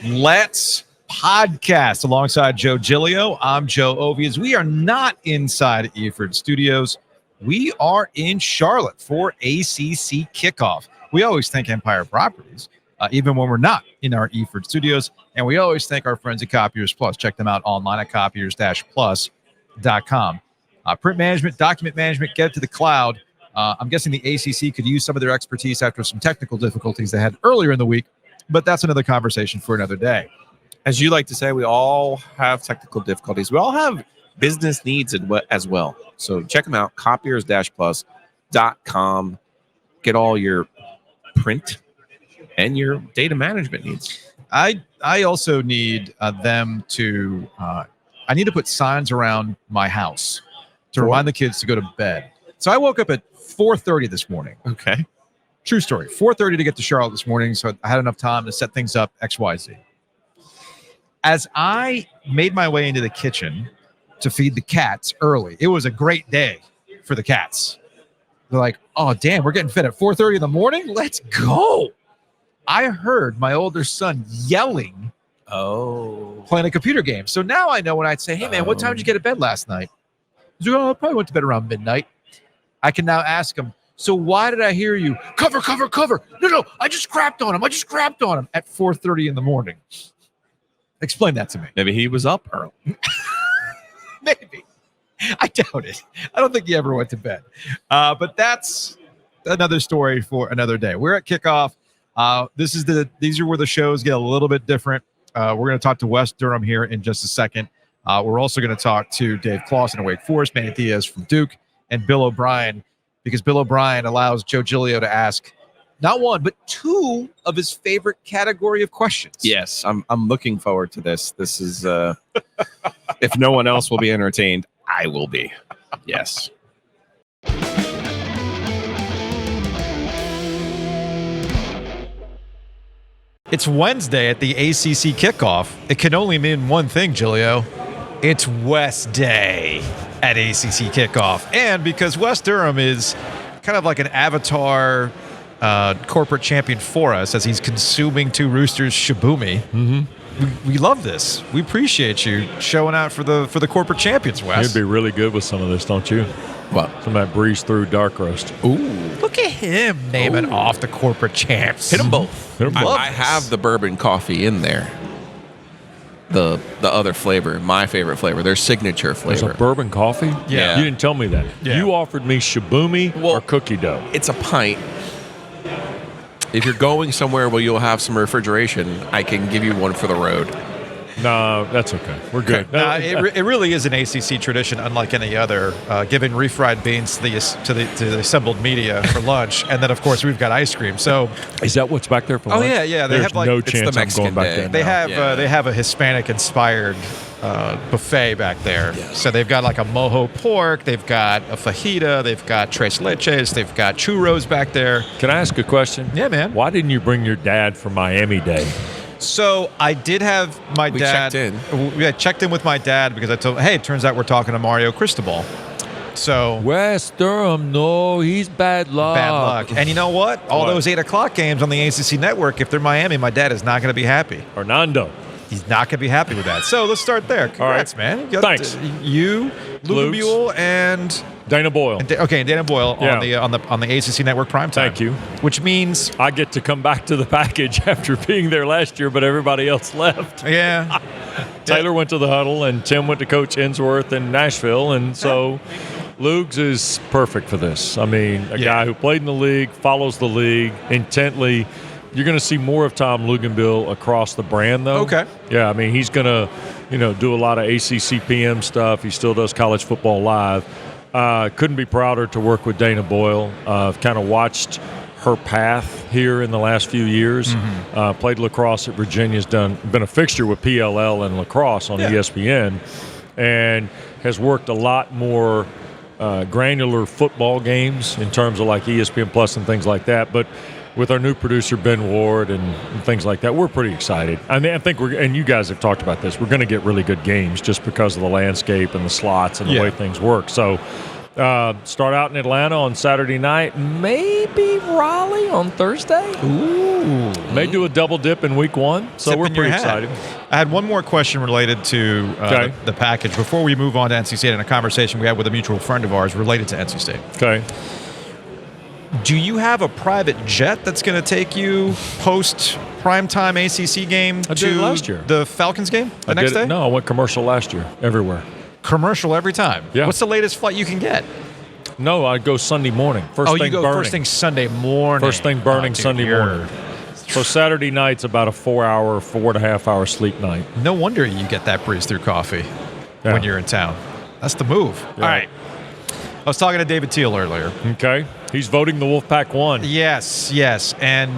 Let's podcast alongside Joe Giglio. I'm Joe Ovies. We are not inside Eford Studios. We are in Charlotte for ACC Kickoff. We always thank Empire Properties, even when we're not in our Eford Studios. And we always thank our friends at Copiers Plus. Check them out online at copiers-plus.com. Print management, document management, get it to the cloud. I'm guessing the ACC could use some of their expertise after some technical difficulties they had earlier in the week, but that's another conversation for another day. As you like to say, we all have technical difficulties. We all have business needs as well. So check them out, copiers-plus.com. Get all your print and your data management needs. I also need them to I need to put signs around my house to remind the kids to go to bed. So I woke up at 4:30 this morning. Okay. True story. 4:30 to get to Charlotte this morning, so I had enough time to set things up, XYZ. As I made my way into the kitchen to feed the cats early, it was a great day for the cats. They're like, oh, damn, we're getting fed at 4:30 in the morning? Let's go. I heard my older son yelling, playing a computer game. So now I know when I'd say, hey, man, what time did you get to bed last night? He's like, I probably went to bed around midnight. I can now ask him, so why did I hear you? Cover. No, I just crapped on him. At 4:30 in the morning. Explain that to me. Maybe he was up early. Maybe. I doubt it. I don't think he ever went to bed. But that's another story for another day. We're at kickoff. These are where the shows get a little bit different. We're going to talk to West Durham here in just a second. We're also going to talk to Dave Clawson of Wake Forest, Manny Diaz from Duke, and Bill O'Brien, because Bill O'Brien allows Joe Giglio to ask not one, but two of his favorite category of questions. Yes, I'm looking forward to this. This is, if no one else will be entertained, I will be. Yes. It's Wednesday at the ACC Kickoff. It can only mean one thing, Giglio. It's West Day at ACC Kickoff. And because West Durham is kind of like an avatar corporate champion for us as he's consuming two Roosters Shibumi. Mm-hmm. We love this. We appreciate you showing out for the corporate champions, Wes. You'd be really good with some of this, don't you? What? Some of that breeze through dark roast. Ooh. Look at him naming off the corporate champs. Hit them both. I have the bourbon coffee in there. The other flavor, my favorite flavor, their signature flavor. There's a bourbon coffee? Yeah. You didn't tell me that. Yeah. You offered me shibumi or cookie dough. It's a pint. If you're going somewhere where you'll have some refrigeration, I can give you one for the road. No, that's okay. We're good. It really is an ACC tradition, unlike any other, giving refried beans to the assembled media for lunch, and then of course we've got ice cream. So, is that what's back there for lunch? Oh yeah. They There's have like no chance I'm going back there. They have a Hispanic-inspired buffet back there. Yes. So they've got like a mojo pork, they've got a fajita, they've got tres leches, they've got churros back there. Can I ask a question? Yeah, man. Why didn't you bring your dad for Miami Day? So I did have my dad. We checked in with my dad because I told him, hey, it turns out we're talking to Mario Cristobal. So West Durham, no, he's bad luck. Bad luck. And you know what? All those 8 o'clock games on the ACC network, if they're Miami, my dad is not going to be happy. Hernando. He's not going to be happy with that. So let's start there. Congrats, man. Thanks. You, Luke Buell, and Dana Boyle. Dana Boyle on the ACC Network primetime. Thank you. Which means I get to come back to the package after being there last year, but everybody else left. Yeah. Taylor went to the huddle, and Tim went to Coach Ensworth in Nashville, and so Lugs is perfect for this. I mean, a guy who played in the league, follows the league intently. You're going to see more of Tom Luganbill across the brand, though. Okay. Yeah, I mean, he's going to, do a lot of ACC PM stuff. He still does college football live. Couldn't be prouder to work with Dana Boyle. I've kind of watched her path here in the last few years. Mm-hmm. Played lacrosse at Virginia's been a fixture with PLL and lacrosse on ESPN, and has worked a lot more granular football games in terms of like ESPN Plus and things like that. But with our new producer, Ben Ward, and things like that, we're pretty excited. I mean, I think and you guys have talked about this, we're going to get really good games just because of the landscape and the slots and the way things work. So Start out in Atlanta on Saturday night, maybe Raleigh on Thursday. Ooh. May do a double dip in week 1, so we're pretty excited. I had one more question related to the package before we move on to NC State and a conversation we had with a mutual friend of ours related to NC State. Okay. Do you have a private jet that's going to take you post primetime ACC game I did it last year. The Falcons game the next day? No, I went commercial last year, everywhere. Commercial every time? Yeah. What's the latest flight you can get? No, I go Sunday morning. First thing you go burning. first thing Sunday morning. First thing burning Sunday morning. So Saturday night's about a 4.5 hour sleep night. No wonder you get that breeze through coffee when you're in town. That's the move. Yeah. All right. I was talking to David Teal earlier. Okay. He's voting the Wolfpack 1. Yes. And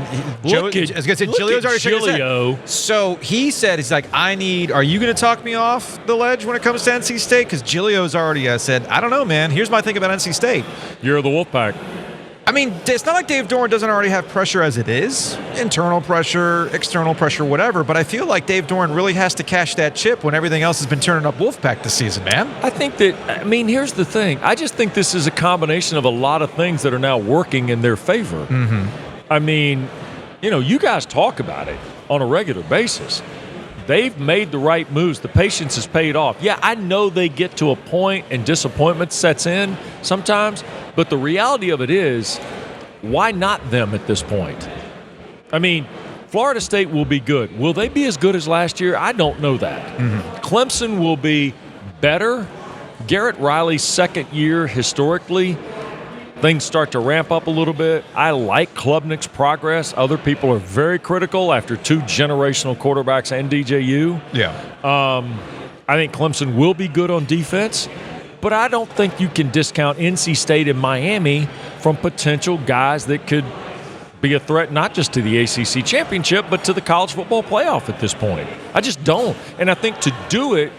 Look at Giglio's already shaking his head. Giglio. So he said, he's like, are you going to talk me off the ledge when it comes to NC State? Because Giglio's already said, I don't know, man. Here's my thing about NC State. You're the Wolfpack. I mean, it's not like Dave Doran doesn't already have pressure as it is. Internal pressure, external pressure, whatever. But I feel like Dave Doran really has to cash that chip when everything else has been turning up Wolfpack this season, man. I think here's the thing. I just think this is a combination of a lot of things that are now working in their favor. Mm-hmm. I mean, you guys talk about it on a regular basis. They've made the right moves. The patience has paid off. Yeah, I know they get to a point and disappointment sets in sometimes, but the reality of it is, why not them at this point? I mean, Florida State will be good. Will they be as good as last year? I don't know that. Mm-hmm. Clemson will be better. Garrett Riley's second year historically, things start to ramp up a little bit. I like Klubnik's progress. Other people are very critical after 2 generational quarterbacks and DJU. Yeah. I think Clemson will be good on defense, but I don't think you can discount NC State and Miami from potential guys that could be a threat not just to the ACC championship, but to the college football playoff at this point. I just don't. And I think to do it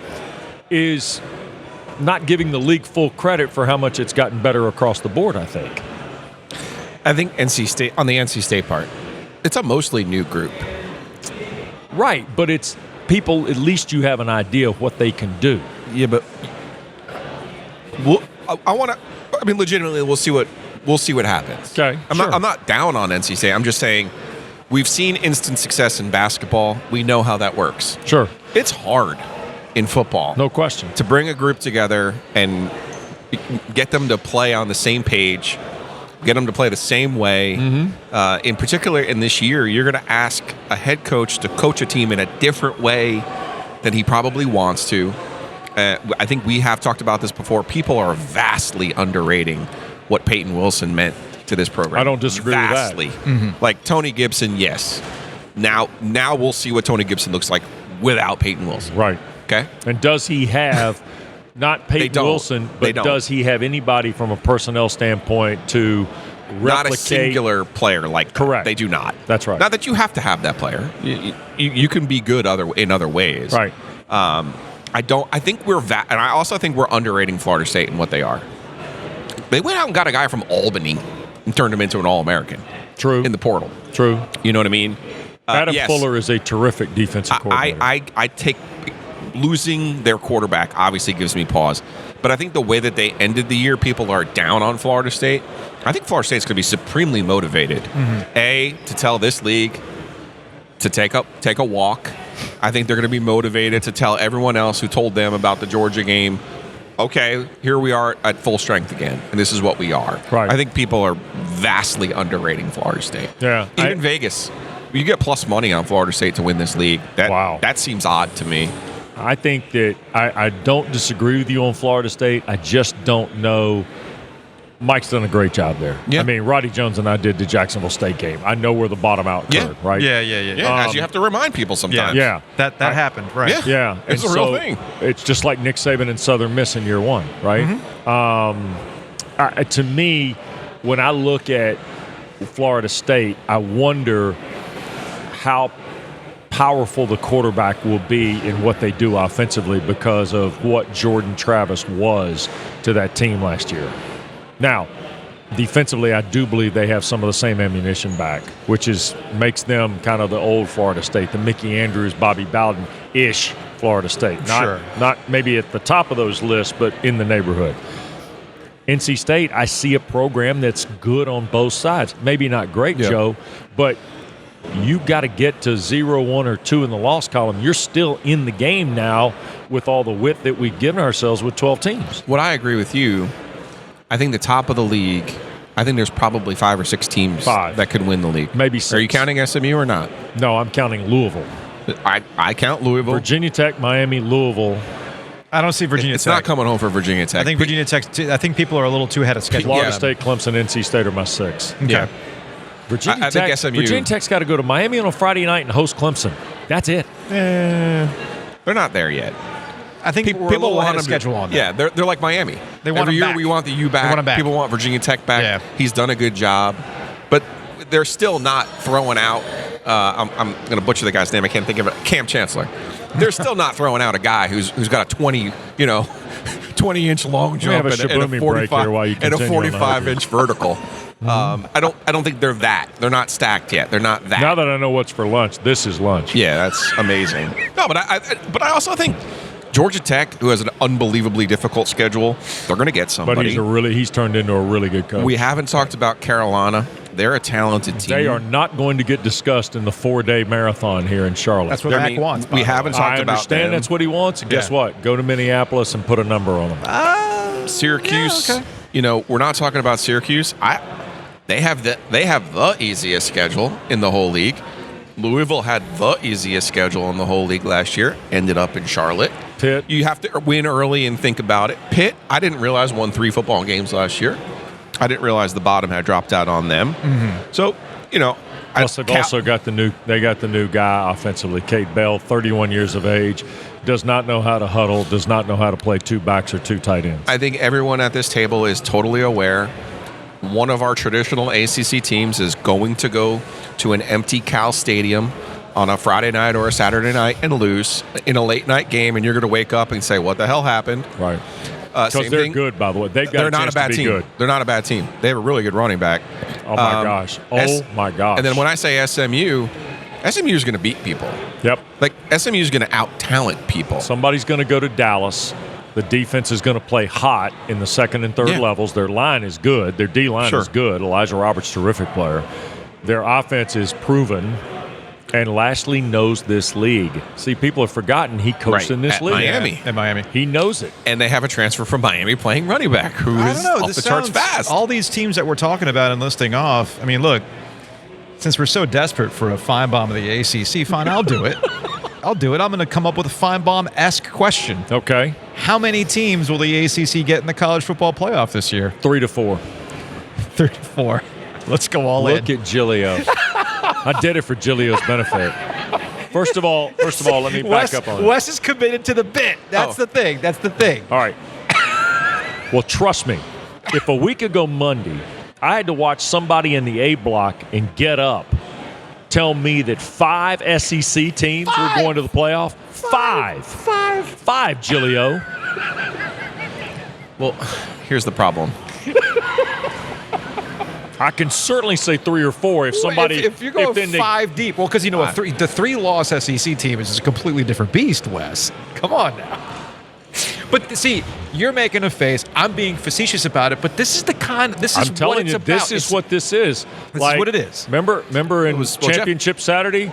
is not giving the league full credit for how much it's gotten better across the board, I think. I think NC State, on the NC State part, it's a mostly new group. Right, but it's people, at least you have an idea of what they can do. Yeah, but legitimately, we'll see what happens. Okay, I'm not down on NC State. I'm just saying we've seen instant success in basketball. We know how that works. Sure. It's hard in football. No question. To bring a group together and get them to play on the same page, get them to play the same way. Mm-hmm. In particular, in this year, you're going to ask a head coach to coach a team in a different way than he probably wants to. I think we have talked about this before. People are vastly underrating what Peyton Wilson meant to this program. I don't disagree vastly. with that. Mm-hmm. Like Tony Gibson, yes. Now we'll see what Tony Gibson looks like without Peyton Wilson. Right. Okay? And does he have, not Peyton Wilson, but does he have anybody from a personnel standpoint to replicate? Not a singular player like that. Correct. They do not. That's right. Not that you have to have that player. You can be good in other ways. Right. I think and I also think we're underrating Florida State and what they are. They went out and got a guy from Albany and turned him into an All-American. True. In the portal. True. You know what I mean? Adam Fuller is a terrific defensive coordinator. I take losing their quarterback obviously gives me pause. But I think the way that they ended the year, people are down on Florida State. I think Florida State's going to be supremely motivated. Mm-hmm. To tell this league to take a walk. I think they're going to be motivated to tell everyone else who told them about the Georgia game, okay, here we are at full strength again, and this is what we are. Right. I think people are vastly underrating Florida State. Yeah. Even Vegas. You get plus money on Florida State to win this league. That seems odd to me. I think that I don't disagree with you on Florida State. I just don't know. Mike's done a great job there. Yeah. I mean, Roddy Jones and I did the Jacksonville State game. I know we're the bottom out third, right? Yeah. As you have to remind people sometimes. Yeah. That happened, right? Yeah. It's a real thing. It's just like Nick Saban and Southern Miss in year one, right? Mm-hmm. To me, when I look at Florida State, I wonder how powerful the quarterback will be in what they do offensively because of what Jordan Travis was to that team last year. Now, defensively, I do believe they have some of the same ammunition back, which makes them kind of the old Florida State, the Mickey Andrews, Bobby Bowden-ish Florida State. Not maybe at the top of those lists, but in the neighborhood. NC State, I see a program that's good on both sides. Maybe not great, Joe, but you got to get to 0, 1, or 2 in the loss column. You're still in the game now with all the width that we've given ourselves with 12 teams. What I agree with you, I think the top of the league, I think there's probably 5 or 6 teams that could win the league. Maybe 6. Are you counting SMU or not? No, I'm counting Louisville. I count Louisville. Virginia Tech, Miami, Louisville. I don't see Virginia It's Tech. not coming home for Virginia Tech. I think Virginia Tech. I think people are a little too ahead of schedule. Florida State, Clemson, NC State are my 6. Okay. Yeah. Virginia I Tech, think SMU. Virginia Tech's got to go to Miami on a Friday night and host Clemson. That's it. They're not there yet. I think we're a little ahead of schedule on that. Yeah, they're like Miami. They want Every him year back. we want the U They want him back. back. People want Virginia Tech back. Yeah. He's done a good job, but they're still not throwing out. I'm going to butcher the guy's name. I can't think of it. Cam Chancellor. They're still not throwing out a guy who's got a 20-inch long jump have a and a Shaboomie break here while you and a continue on the 45-inch vertical. I don't think they're that. They're not stacked yet. They're not that. Now that I know what's for lunch, this is lunch. Yeah, that's amazing. No, but I also think Georgia Tech, who has an unbelievably difficult schedule, they're going to get somebody. But he's turned into a really good coach. We haven't talked about Carolina. They're a talented team. They are not going to get discussed in the 4-day marathon here in Charlotte. That's what Mac wants. We haven't talked I about understand them. that's what he wants. And guess what? Go to Minneapolis and put a number on them. Syracuse. Yeah, okay. We're not talking about Syracuse. They have the easiest schedule in the whole league. Louisville had the easiest schedule in the whole league last year. Ended up in Charlotte. Pitt. You have to win early and think about it. Pitt, I didn't realize won 3 football games last year. I didn't realize the bottom had dropped out on them. Mm-hmm. So, Plus, they've also got the new guy offensively, Kate Bell, 31 years of age, does not know how to huddle, does not know how to play 2 backs or 2 tight ends. I think everyone at this table is totally aware. One of our traditional ACC teams is going to go to an empty Cal Stadium on a Friday night or a Saturday night and lose in a late night game, and you're going to wake up and say, "What the hell happened?" Right. Because they're good, by the way. They've got they're a not chance a bad to be team. good. They're not a bad team. They have a really good running back. Oh, my gosh. My gosh. And then when I say SMU is going to beat people. Yep. Like, SMU is going to out-talent people. Somebody's going to go to Dallas. The defense is going to play hot in the second and third levels. Their line is good. Their D-line is good. Elijah Roberts, terrific player. Their offense is proven. And Lashley knows this league. See, people have forgotten he coached in this league. Miami. At Miami. He knows it. And they have a transfer from Miami playing running back who is off the charts fast. All these teams that we're talking about and listing off, I mean, look, since we're so desperate for a Feinbaum of the ACC, fine, I'll do it. I'm going to come up with a Feinbaum-esque question. Okay. How many teams will the ACC get in the college football playoff this year? 3 to 4. 3 to 4. Let's go all in. Look at Giglio. I did it for Giglio's benefit. First of all, let me back up on it. Wes is committed to the bit. That's the thing. All right. Well, trust me. If a week ago Monday, I had to watch somebody in the A block and get up, tell me that 5 SEC teams were going to the playoff. 5, Giglio. Well, here's the problem. I can certainly say 3 or 4 if somebody. If you're going 5 deep, well, because the 3-loss SEC team is a completely different beast, Wes. Come on now. But see, you're making a face. I'm being facetious about it. But this is I'm telling you, this is what this is. This is what it is. Remember in Championship Saturday?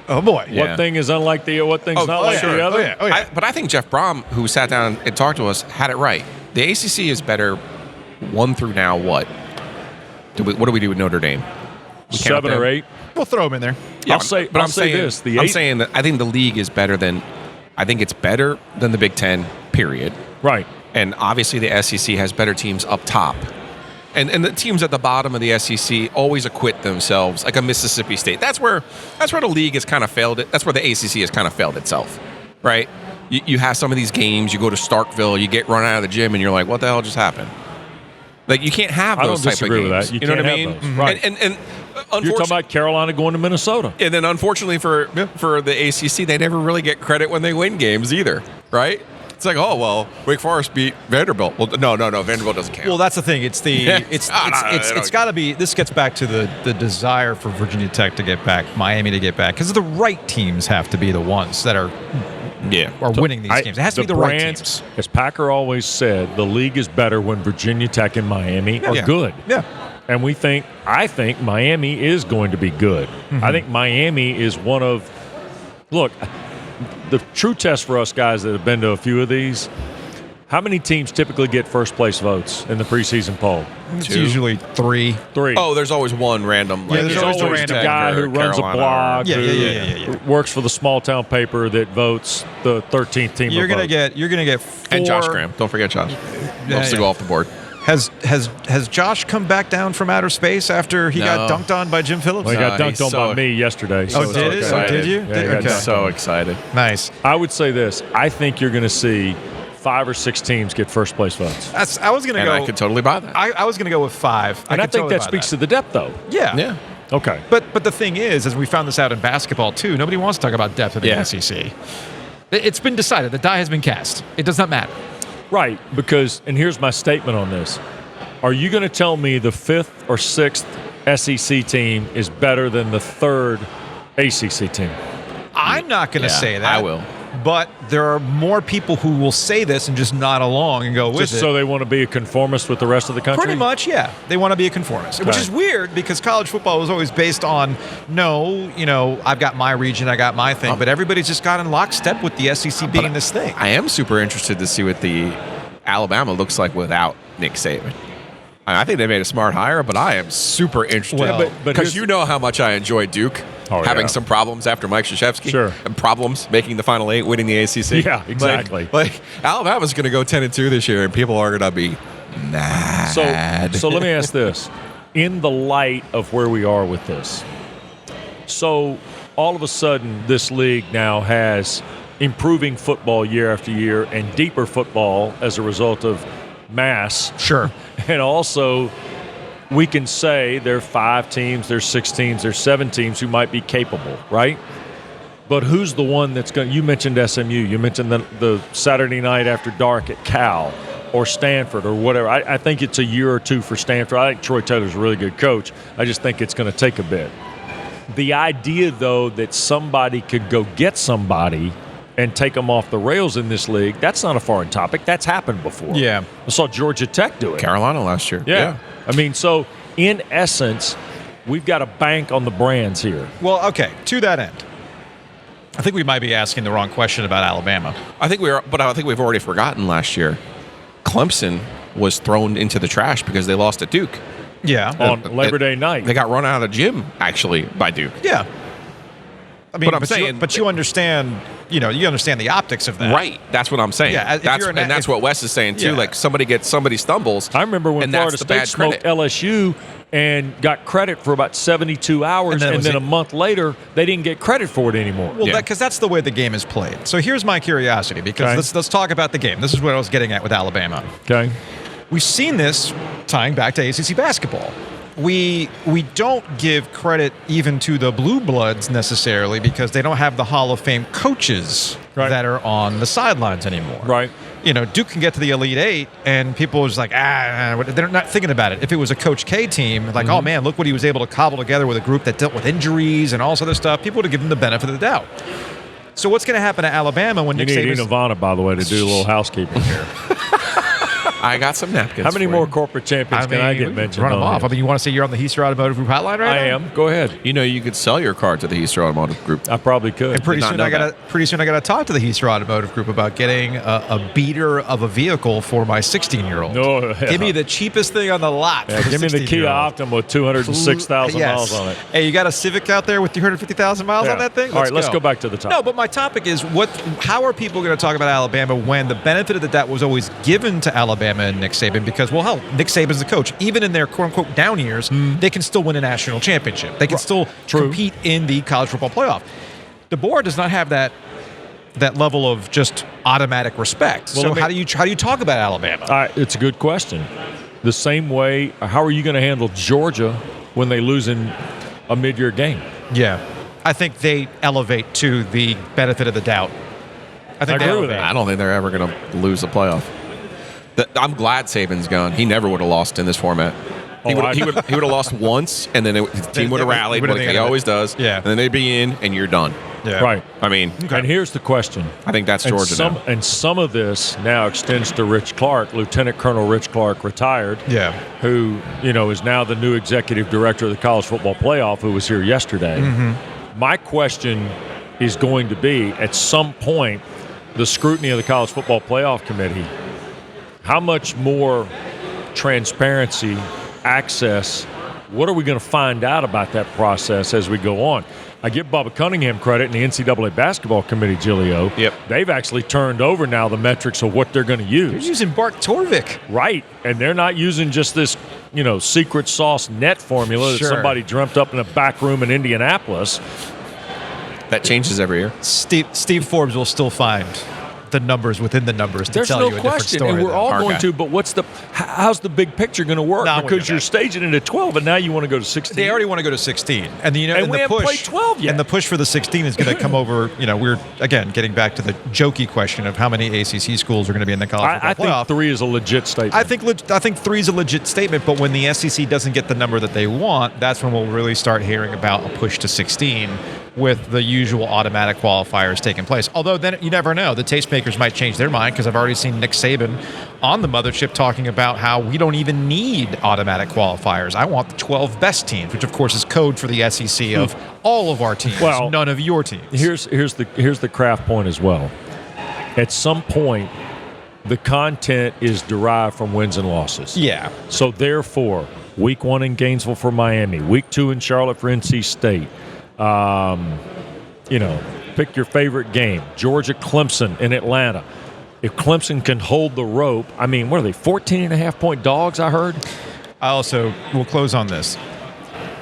Oh boy! What thing is unlike what thing's not like the other? But I think Jeff Brom, who sat down and talked to us, had it right. The ACC is better 1 through now. What do we do with Notre Dame? 7 or 8. We'll throw them in there. Yeah, I'm saying this. I'm saying that I think the league is better than. I think it's better than the Big Ten. Period. Right. And obviously the SEC has better teams up top. And the teams at the bottom of the SEC always acquit themselves, like a Mississippi State. That's where the league has kind of failed it. That's where the ACC has kind of failed itself, right? You have some of these games. You go to Starkville, you get run out of the gym, and you're like, "What the hell just happened?" Like you can't have those type of games. I don't disagree with that. You know what I mean? Those. Right. And you're talking about Carolina going to Minnesota. And then unfortunately for the ACC, they never really get credit when they win games either, right? It's like, oh well, Wake Forest beat Vanderbilt. Well, no, Vanderbilt doesn't count. Well, that's the thing. It's got to be. This gets back to the desire for Virginia Tech to get back, Miami to get back, because the right teams have to be the ones that are are winning these games. It has to be the right teams. As Packer always said, the league is better when Virginia Tech and Miami are good. Yeah. And I think Miami is going to be good. I think Miami is one of – look, the true test for us guys that have been to a few of these, how many teams typically get first-place votes in the preseason poll? It's usually 3. Oh, there's always one random. Yeah, there's always a random guy who runs a blog, who works for the small-town paper that votes the 13th team. You're gonna get 4. And Josh Graham. Don't forget Josh. Loves to go off the board. Has Josh come back down from outer space after he got dunked on by Jim Phillips? Well, he got dunked on by me yesterday. Oh, did you? Yeah, I'm so excited. Nice. I would say this. I think you're going to see 5 or 6 teams get first place votes. I was going to go. I could totally buy that. I was going to go with 5. And I think that speaks to the depth, though. Yeah. Okay. But the thing is, as we found this out in basketball too, nobody wants to talk about depth in the SEC. It's been decided. The die has been cast. It does not matter. Right, because, and here's my statement on this. Are you going to tell me the 5th or 6th SEC team is better than the 3rd ACC team? I'm not going to say that. I will. But there are more people who will say this and just nod along and go with it. Just so they want to be a conformist with the rest of the country? Pretty much, yeah. They want to be a conformist, which is weird because college football was always based on, I've got my region, I got my thing, but everybody's just got in lockstep with the SEC being this thing. I am super interested to see what the Alabama looks like without Nick Saban. I think they made a smart hire, but I am super interested. Because you know how much I enjoy Duke having some problems after Mike Krzyzewski. And problems making the Final 8, winning the ACC. Yeah, exactly. Like Alabama's going to go 10-2 this year, and people are going to be mad. So let me ask this. In the light of where we are with this, so all of a sudden this league now has improving football year after year and deeper football as a result of mass. Sure. And also, we can say there are 5 teams, there's 6 teams, there's 7 teams who might be capable, right? But who's the one that's going to – you mentioned SMU. You mentioned the Saturday night after dark at Cal or Stanford or whatever. I think it's a year or 2 for Stanford. I think Troy Taylor's a really good coach. I just think it's going to take a bit. The idea, though, that somebody could go get somebody – and take them off the rails in this league, that's not a foreign topic. That's happened before. Yeah. I saw Georgia Tech do it. Carolina last year. Yeah. I mean, so in essence, we've got to bank on the brands here. Well, okay, to that end, I think we might be asking the wrong question about Alabama. I think we've already forgotten last year. Clemson was thrown into the trash because they lost at Duke. Yeah. On Labor Day night. They got run out of the gym, actually, by Duke. Yeah. I mean, but you understand, you understand the optics of that, right? That's what I'm saying. Yeah, that's what Wes is saying too. Yeah. Like somebody stumbles. I remember when Florida State smoked LSU and got credit for about 72 hours, and then a month later they didn't get credit for it anymore. Well, because that's the way the game is played. So here's my curiosity, because let's talk about the game. This is what I was getting at with Alabama. Okay, we've seen this tying back to ACC basketball. We don't give credit even to the blue bloods necessarily because they don't have the Hall of Fame coaches that are on the sidelines anymore. Right. Duke can get to the Elite Eight, and people are just like, they're not thinking about it. If it was a Coach K team, like, oh man, look what he was able to cobble together with a group that dealt with injuries and all this other stuff, people would have given them the benefit of the doubt. So what's going to happen to Alabama when Nick Saban? You need Ivana, by the way, to do a little housekeeping here. I got some napkins. How many more corporate champions can I get mentioned? Run them off. I mean, you want to say you're on the Heaster Automotive Group hotline right now? I am. Go ahead. You could sell your car to the Heaster Automotive Group. I probably could. And pretty soon I got to talk to the Heaster Automotive Group about getting a beater of a vehicle for my 16-year-old. No, yeah. Give me the cheapest thing on the lot. Yeah, give me the Kia Optima with 206,000 miles on it. Hey, you got a Civic out there with 250,000 miles on that thing? All right, let's go back to the top. No, but my topic is how are people going to talk about Alabama when the benefit of the doubt was always given to Alabama and Nick Saban? Because, well, hell, Nick Saban's the coach. Even in their quote-unquote down years, they can still win a national championship. They can still compete in the college football playoff. The board does not have that level of just automatic respect. Well, so how do you talk about Alabama? It's a good question. The same way, how are you going to handle Georgia when they lose in a mid-year game? Yeah. I think they elevate to the benefit of the doubt. I agree with that. I don't think they're ever going to lose the playoff. I'm glad Saban's gone. He never would have lost in this format. He would have lost once, and then his team would have rallied like he always does. Yeah. And then they'd be in, and you're done. Yeah. Right. I mean, And here's the question. I think that's Georgia now. And some of this now extends to Rich Clark, Lieutenant Colonel Rich Clark, retired. Yeah. Who, is now the new executive director of the College Football Playoff, who was here yesterday. Mm-hmm. My question is going to be, at some point, the scrutiny of the College Football Playoff Committee, how much more transparency, access, what are we going to find out about that process as we go on? I give Bubba Cunningham credit in the NCAA Basketball Committee, Giglio. Yep. They've actually turned over now the metrics of what they're going to use. They're using Bart Torvik. Right. And they're not using just this, secret sauce net formula that somebody dreamt up in a back room in Indianapolis. That changes every year. Steve Forbes will still find the numbers within the numbers to There's tell no you a question, different story. and we're all going to. But how's the big picture going to work? No, because you're staging it at 12, and now you want to go to 16. They already want to go to 16, and we haven't played 12 yet. And the push for the 16 is going to come over. We're again getting back to the jokey question of how many ACC schools are going to be in the college football playoff. I think 3 is a legit statement. I think 3 is a legit statement, but when the SEC doesn't get the number that they want, that's when we'll really start hearing about a push to 16 with the usual automatic qualifiers taking place. Although then you never know. The tastemakers might change their mind, because I've already seen Nick Saban on the mothership talking about how we don't even need automatic qualifiers. I want the 12 best teams, which of course is code for the SEC of all of our teams, none of your teams. Here's the craft point as well. At some point, the content is derived from wins and losses. Yeah. So therefore, week 1 in Gainesville for Miami, week 2 in Charlotte for NC State. Pick your favorite game. Georgia, Clemson in Atlanta. If Clemson can hold the rope, what are they, 14.5-point dogs, I heard? I also will close on this,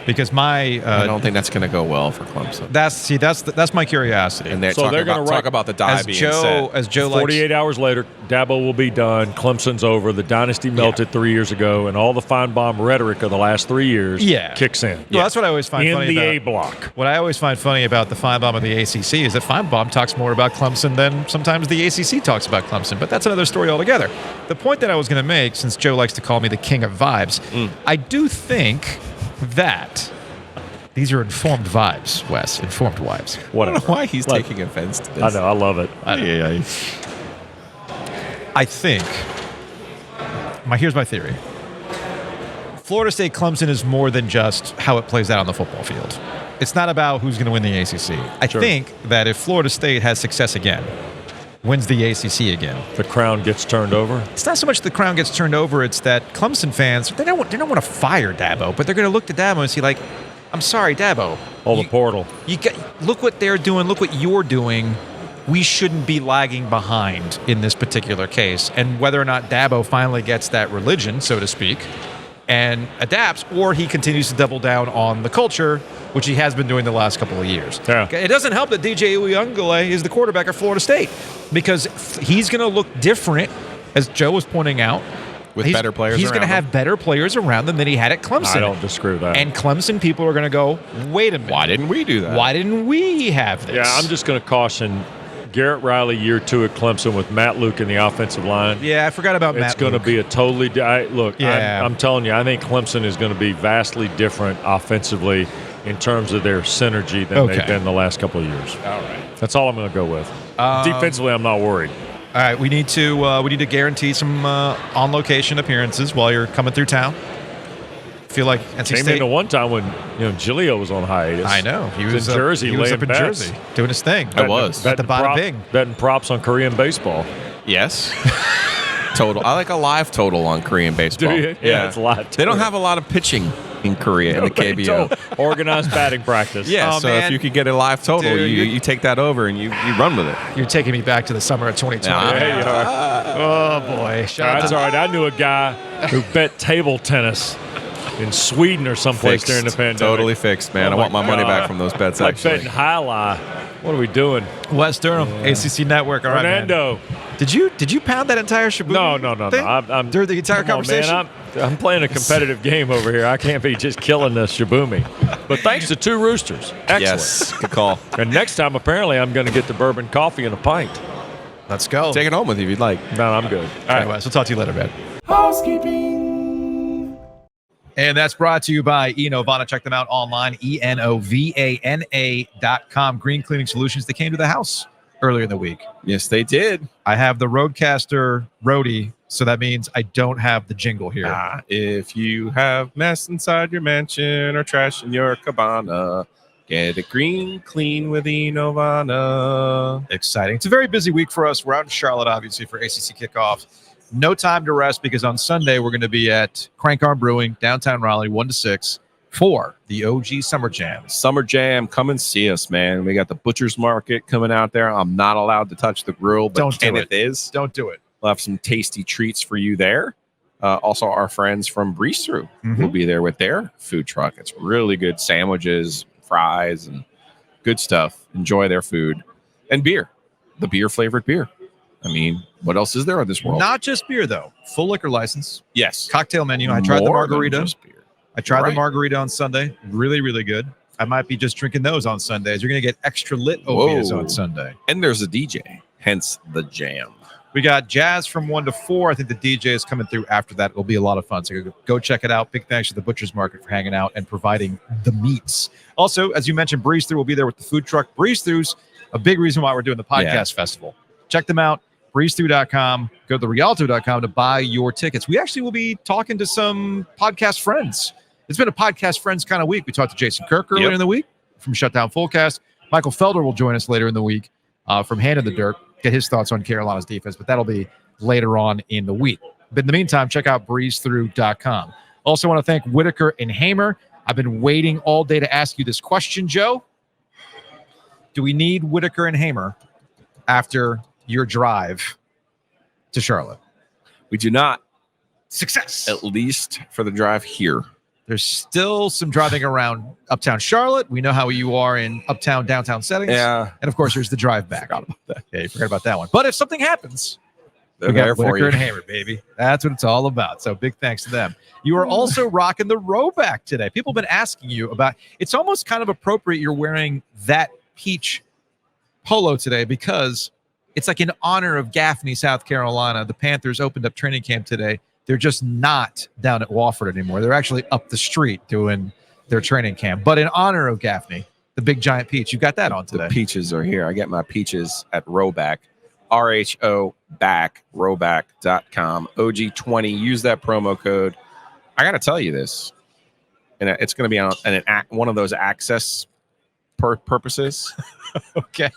because I don't think that's going to go well for Clemson. That's my curiosity. And they're going to talk about the die being set. As Joe 48 hours later, Dabo will be done. Clemson's over. The dynasty melted 3 years ago, and all the Feinbaum rhetoric of the last 3 years kicks in. Well, that's what I always find in funny the about A block. What I always find funny about the Feinbaum of the ACC is that Feinbaum talks more about Clemson than sometimes the ACC talks about Clemson. But that's another story altogether. The point that I was going to make, since Joe likes to call me the king of vibes, I do think that these are informed vibes, Wes. Informed vibes. I don't know why he's taking offense to this. I know. I love it. I think. Here's my theory. Florida State Clemson is more than just how it plays out on the football field. It's not about who's going to win the ACC. I think that if Florida State has success again, wins the ACC again, the crown gets turned over. It's not so much the crown gets turned over. It's that Clemson fans, they don't want to fire Dabo, but they're going to look to Dabo and see, I'm sorry, Dabo. The portal. Look what they're doing. Look what you're doing. We shouldn't be lagging behind in this particular case. And whether or not Dabo finally gets that religion, so to speak, and adapts, or he continues to double down on the culture, which he has been doing the last couple of years. Yeah. It doesn't help that DJ Uyunglele is the quarterback of Florida State, because he's going to look different, as Joe was pointing out. With better players He's going to have better players around them than he had at Clemson. I don't disagree with that. And Clemson people are going to go, wait a minute. Why didn't we do that? Why didn't we have this? Yeah, I'm just going to caution Garrett Riley year 2 at Clemson with Matt Luke in the offensive line. Yeah, I forgot about Matt Luke. It's going to be a totally I'm telling you, I think Clemson is going to be vastly different offensively in terms of their synergy than they've been the last couple of years. All right. That's all I'm going to go with. Defensively, I'm not worried. All right, we need to guarantee some on location appearances while you're coming through town. Feel like NC Came State. into one time when Giglio was on hiatus. I know he was in Jersey. He was up in bets. Jersey doing his thing. I was at the Bada Bing, betting props on Korean baseball. Yes. Total. I like a live total on Korean baseball. Do you? Yeah, it's live. They don't have a lot of pitching in Korea in the KBO. Organized batting practice. Yeah, so man. if you could get a live total, Dude, you take that over and you run with it. You're taking me back to the summer of 2020. Yeah, you are. Oh boy, That's all right. I knew a guy who bet table tennis in Sweden or someplace during the pandemic. Totally fixed, man. I want my money back from those bets. Like actually, betting high-lie. What are we doing? West Durham, ACC Network. All right, Fernando. man. Did you pound that entire Shaboom? No. thing? I'm during the entire conversation. Man, I'm playing a competitive game over here. I can't be just killing the Shaboomy. But thanks to 2 roosters. Excellent. yes, good call. And next time, apparently, I'm going to get the bourbon coffee and a pint. Let's go. Take it home with you if you'd like. No, I'm good. All right, Wes. We'll talk to you later, man. Housekeeping. And that's brought to you by Enovana. Check them out online, ENOVANA.com. Green Cleaning Solutions. They came to the house earlier in the week. Yes, they did. I have the Roadcaster roadie, so that means I don't have the jingle here. If you have mess inside your mansion or trash in your cabana, get it green clean with Enovana. Exciting. It's a very busy week for us. We're out in Charlotte, obviously, for ACC Kickoff. No time to rest because on Sunday we're going to be at Crank Arm Brewing, downtown Raleigh, 1 to 6, for the OG Summer Jam. Summer Jam, come and see us, man. We got the Butcher's Market coming out there. I'm not allowed to touch the grill, but Kenneth is. Don't do it. We'll have some tasty treats for you there. Also, our friends from Breeze Through will be there with their food truck. It's really good sandwiches, fries, and good stuff. Enjoy their food. And beer, the beer-flavored beer. I mean, what else is there in this world? Not just beer, though. Full liquor license. Yes. Cocktail menu. I tried the margarita. I tried the Right. margarita on Sunday. Really, really good. I might be just drinking those on Sundays. You're going to get extra lit Ovies on Sunday. And there's a DJ, hence the jam. We got jazz from 1 to 4. I think the DJ is coming through after that. It'll be a lot of fun. So go check it out. Big thanks to the Butcher's Market for hanging out and providing the meats. Also, as you mentioned, Breeze Through will be there with the food truck. Breeze Through's a big reason why we're doing the podcast festival. Check them out. breezethrough.com. Go to therialto.com to buy your tickets. We actually will be talking to some podcast friends. It's been a podcast friends kind of week. We talked to Jason Kirk earlier in the week from Shutdown Fullcast. Michael Felder will join us later in the week from Hand in the Dirt, get his thoughts on Carolina's defense, but that'll be later on in the week. But in the meantime, check out breezethrough.com. Also want to thank Whitaker and Hamer. I've been waiting all day to ask you this question, Joe. Do we need Whitaker and Hamer after your drive to Charlotte? We do not. Success. At least for the drive here. There's still some driving around uptown Charlotte. We know how you are in uptown, downtown settings. Yeah. And of course, there's the drive back. Forgot about that. Yeah, you forgot about that one. But if something happens, They're we got there for Whitaker you. and Hamer, baby. That's what it's all about. So big thanks to them. You are also rocking the rowback today. People have been asking you about. It's almost kind of appropriate you're wearing that peach polo today because it's like in honor of Gaffney, South Carolina. The Panthers opened up training camp today. They're just not down at Wofford anymore. They're actually up the street doing their training camp. But in honor of Gaffney, the big giant peach, you've got that on today. The peaches are here. I get my peaches at Rowback. RHO back, rowback.com. OG20. Use that promo code. I got to tell you this. And it's going to be on one of those access purposes. Okay.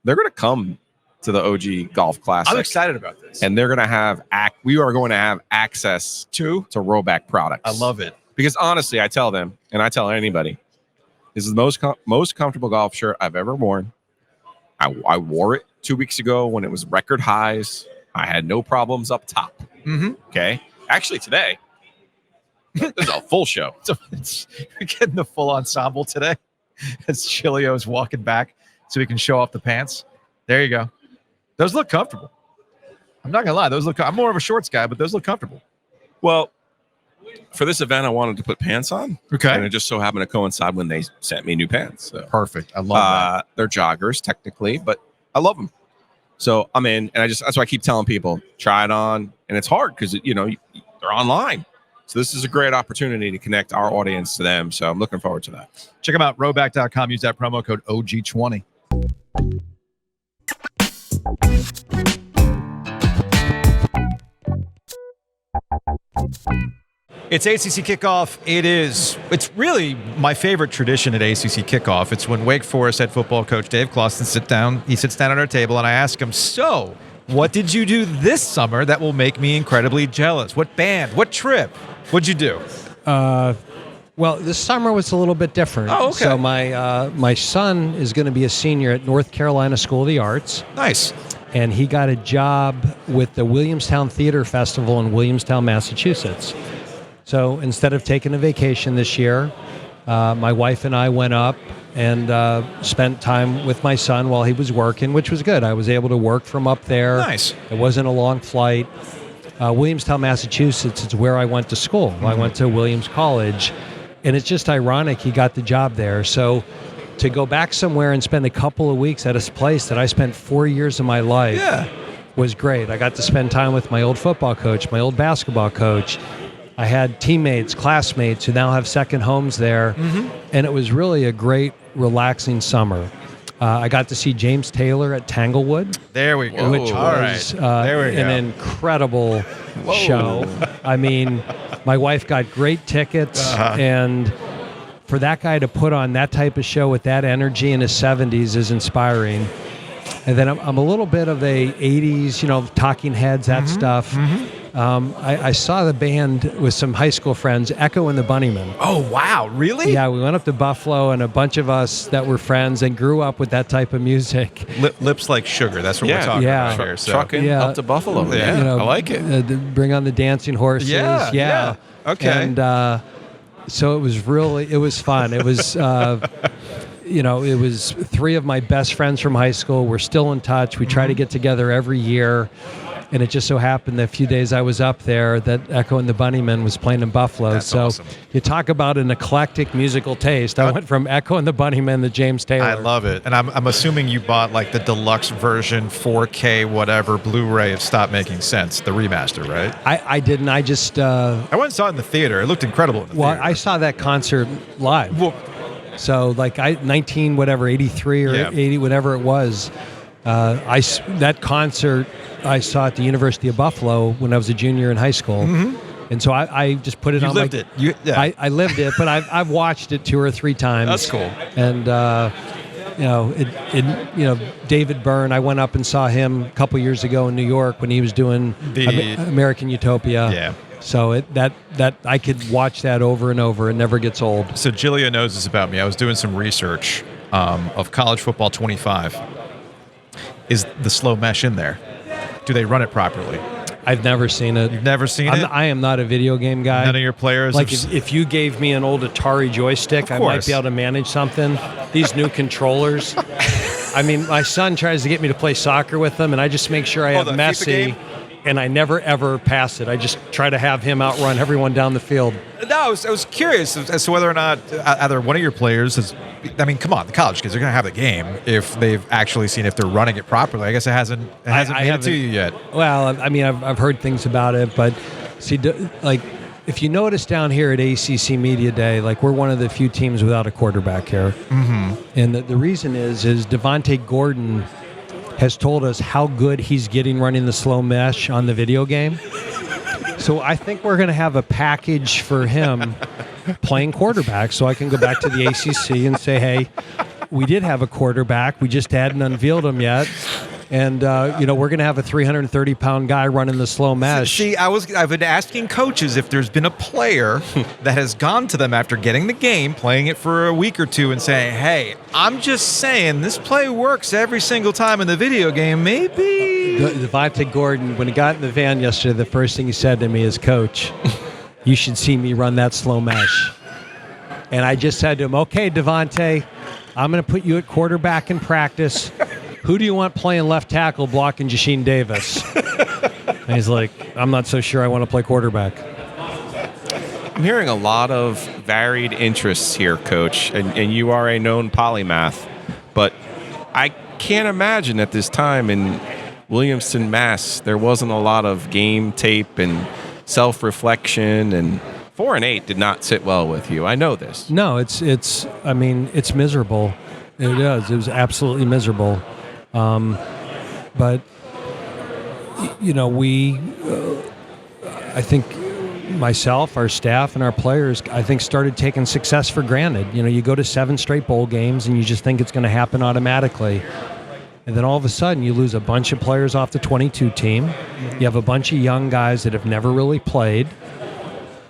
They're going to come to the OG Golf Classic. I'm excited about this. And they're going to have we are going to have access to Rowback products. I love it. Because honestly, I tell them, and I tell anybody, this is the most comfortable golf shirt I've ever worn. I wore it 2 weeks ago when it was record highs. I had no problems up top. Mm-hmm. Okay. Actually, today, this is a full show. You're getting the full ensemble today as Chilio is walking back so he can show off the pants. There you go. Those look comfortable. I'm not going to lie. I'm more of a shorts guy, but those look comfortable. Well, for this event, I wanted to put pants on. Okay. And it just so happened to coincide when they sent me new pants. So. Perfect. I love that. They're joggers, technically, but I love them. So I'm in, and that's why I keep telling people, try it on. And it's hard because, they're online. So this is a great opportunity to connect our audience to them. So I'm looking forward to that. Check them out, rowback.com. Use that promo code OG20. It's ACC Kickoff. It's really my favorite tradition at ACC Kickoff. It's when Wake Forest head football coach Dave Clawson sits down at our table, and I ask him, so what did you do this summer that will make me incredibly jealous? What band? What trip? What'd you do? Well, this summer was a little bit different. Oh, okay. So my son is going to be a senior at North Carolina School of the Arts. Nice. And he got a job with the Williamstown Theater Festival in Williamstown, Massachusetts. So instead of taking a vacation this year, my wife and I went up and spent time with my son while he was working, which was good. I was able to work from up there. Nice. It wasn't a long flight. Williamstown, Massachusetts is where I went to school. Mm-hmm. I went to Williams College, and it's just ironic he got the job there. So to go back somewhere and spend a couple of weeks at a place that I spent 4 years of my life was great. I got to spend time with my old football coach, my old basketball coach. I had teammates, classmates who now have second homes there, and it was really a great, relaxing summer. I got to see James Taylor at Tanglewood. There we go. Which All was right. There we go. an incredible show. I mean, my wife got great tickets, and for that guy to put on that type of show with that energy in his 70s is inspiring. And then I'm a little bit of a 80s, Talking Heads, that stuff. I saw the band with some high school friends, Echo and the Bunnymen. Oh, wow. Really? Yeah, we went up to Buffalo, and a bunch of us that were friends and grew up with that type of music. Lips like sugar. That's what we're talking about here. So. Trucking up to Buffalo. Yeah, I like it. Bring on the dancing horses. Yeah. Okay. And so it was fun. It was, it was 3 of my best friends from high school. We're still in touch. We try to get together every year. And it just so happened that a few days I was up there that Echo and the Bunnymen was playing in Buffalo. That's awesome. You talk about an eclectic musical taste. I went from Echo and the Bunnymen to James Taylor. I love it. And I'm assuming you bought like the deluxe version, 4K, whatever, Blu-ray of Stop Making Sense, the remaster, right? I didn't. I just... I went and saw it in the theater. It looked incredible in the theater. I saw that concert live. Well, so like 83 or 80, whatever it was. That concert I saw at the University of Buffalo when I was a junior in high school, and so I just put it on. You lived it. I lived it, but I've watched it 2 or 3 times. That's cool. And David Byrne. I went up and saw him a couple years ago in New York when he was doing American Utopia. Yeah. So that I could watch that over and over. It never gets old. So Giglio knows this about me. I was doing some research of College Football 25. Is the slow mesh in there? Do they run it properly? I've never seen it. You've never seen it? I am not a video game guy. None of your players? Like if you gave me an old Atari joystick, I might be able to manage something. These new controllers. I mean, my son tries to get me to play soccer with them, and I just make sure I have Messi, and I never, ever pass it. I just try to have him outrun everyone down the field. No, I was curious as to whether or not either one of your players has... I mean, come on, the college kids are going to have the game if they've actually seen if they're running it properly. I guess it hasn't made it to you yet. Well, I mean, I've heard things about it, but see, like if you notice down here at ACC Media Day, like we're one of the few teams without a quarterback here, and the reason is Devontae Gordon has told us how good he's getting running the slow mesh on the video game. So I think we're going to have a package for him playing quarterback, so I can go back to the ACC and say, hey, we did have a quarterback. We just hadn't unveiled him yet. And, we're going to have a 330-pound guy running the slow mesh. See, I've been asking coaches if there's been a player that has gone to them after getting the game, playing it for a week or two, and saying, hey, I'm just saying this play works every single time in the video game, maybe. Devontae Gordon, when he got in the van yesterday, the first thing he said to me is, Coach, you should see me run that slow mesh. And I just said to him, okay, Devontae, I'm going to put you at quarterback in practice. Who do you want playing left tackle blocking Jasheen Davis? And he's like, I'm not so sure I want to play quarterback. I'm hearing a lot of varied interests here, Coach, and you are a known polymath. But I can't imagine at this time in Williamston, Mass, there wasn't a lot of game tape and self-reflection, and 4-8 did not sit well with you. I know this. No, it's miserable. It is. It was absolutely miserable. But I think myself, our staff, and our players, I think started taking success for granted. You go to 7 straight bowl games and you just think it's going to happen automatically. And then all of a sudden you lose a bunch of players off the 22 team. You have a bunch of young guys that have never really played.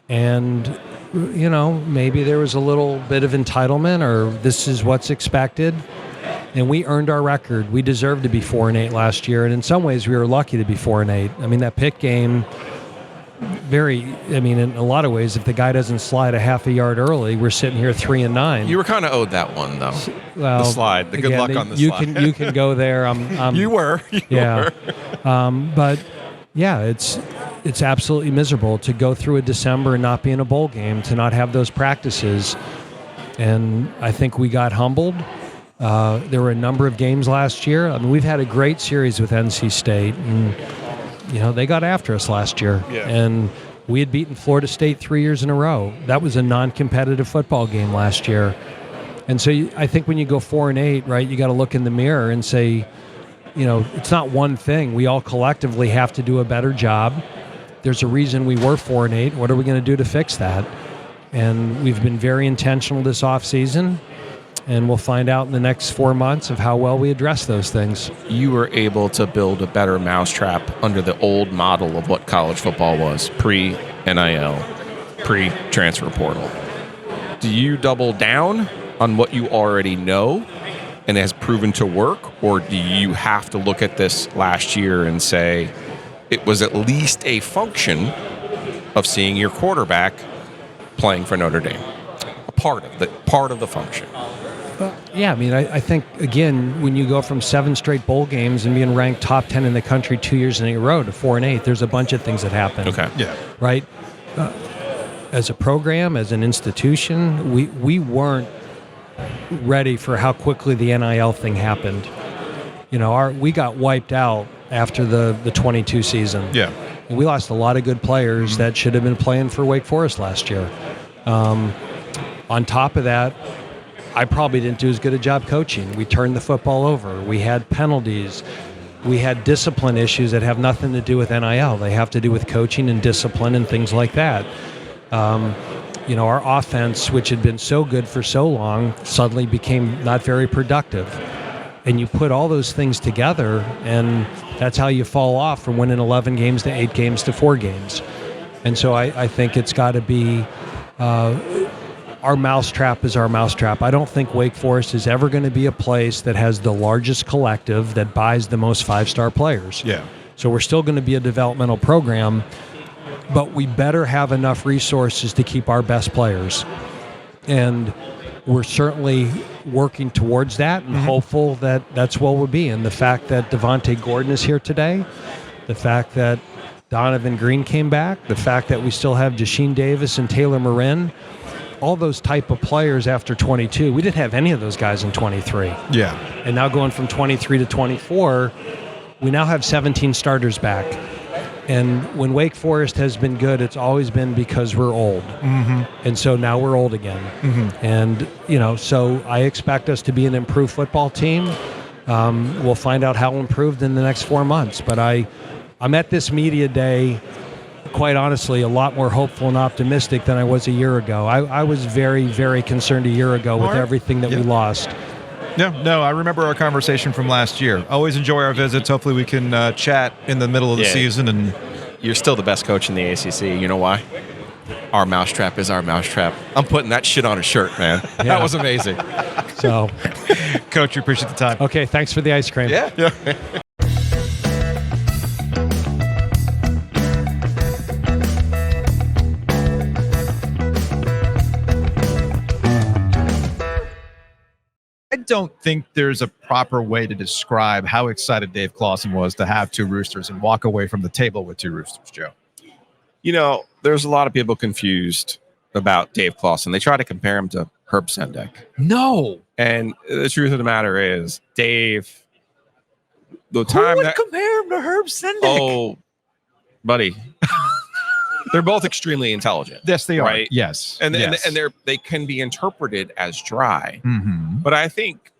And, maybe there was a little bit of entitlement, or this is what's expected. And we earned our record. We deserved to be 4-8 last year. And in some ways we were lucky to be 4-8. I mean, that Pitt game, in a lot of ways, if the guy doesn't slide a half a yard early, we're sitting here 3-9. You were kind of owed that one, though. Well, the slide. The good luck on the slide. You can go there. You were. But yeah, it's absolutely miserable to go through a December and not be in a bowl game, to not have those practices. And I think we got humbled. There were a number of games last year. I mean, we've had a great series with NC State, and they got after us last year. Yeah. And We had beaten Florida State 3 years in a row. That was a non-competitive football game last year. And so I think when you go 4-8, right, you got to look in the mirror and say, it's not one thing. We all collectively have to do a better job. There's a reason we were 4-8. What are we going to do to fix that? And we've been very intentional this offseason, and we'll find out in the next 4 months of how well we address those things. You were able to build a better mousetrap under the old model of what college football was, pre-NIL, pre-transfer portal. Do you double down on what you already know and has proven to work, or do you have to look at this last year and say it was at least a function of seeing your quarterback playing for Notre Dame, a part of the function? Yeah, I mean, I think, again, when you go from 7 straight bowl games and being ranked top 10 in the country 2 years in a row to 4-8, there's a bunch of things that happen. Okay. Yeah. Right? As a program, as an institution, we weren't ready for how quickly the NIL thing happened. We got wiped out after the 22 season. Yeah. We lost a lot of good players that should have been playing for Wake Forest last year. On top of that, I probably didn't do as good a job coaching. We turned the football over. We had penalties. We had discipline issues that have nothing to do with NIL. They have to do with coaching and discipline and things like that. Our offense, which had been so good for so long, suddenly became not very productive. And you put all those things together, and that's how you fall off from winning 11 games to 8 games to 4 games. And so I think it's got to be our mousetrap is our mousetrap. I don't think Wake Forest is ever going to be a place that has the largest collective that buys the most 5-star players. Yeah. So we're still going to be a developmental program, but we better have enough resources to keep our best players. And we're certainly working towards that and hopeful that that's what we'll be. And the fact that Devontae Gordon is here today, the fact that Donovan Green came back, the fact that we still have Jasheen Davis and Taylor Marin, all those type of players after 22. We didn't have any of those guys in 23. Yeah. And now going from 23 to 24, we now have 17 starters back. And when Wake Forest has been good, it's always been because we're old. And so now we're old again. And, so I expect us to be an improved football team. We'll find out how improved in the next 4 months. But I'm at this media day, quite honestly, a lot more hopeful and optimistic than I was a year ago. I was very, very concerned a year ago with everything that we lost. No, I remember our conversation from last year. Always enjoy our visits. Hopefully we can chat in the middle of the season. And you're still the best coach in the ACC. You know why? Our mousetrap is our mousetrap. I'm putting that shit on a shirt, man. That was amazing. So, Coach, we appreciate the time. okay, thanks for the ice cream. Yeah. I don't think there's a proper way to describe how excited Dave Clawson was to have 2 roosters and walk away from the table with 2 roosters, Joe. There's a lot of people confused about Dave Clawson. They try to compare him to Herb Sendek. No. And the truth of the matter is, Dave, the Who time would that compare him to Herb Sendek? oh, buddy, they're both extremely intelligent. Yes, they are. Right? Yes. And yes. they can be interpreted as dry. Mm-hmm. But I think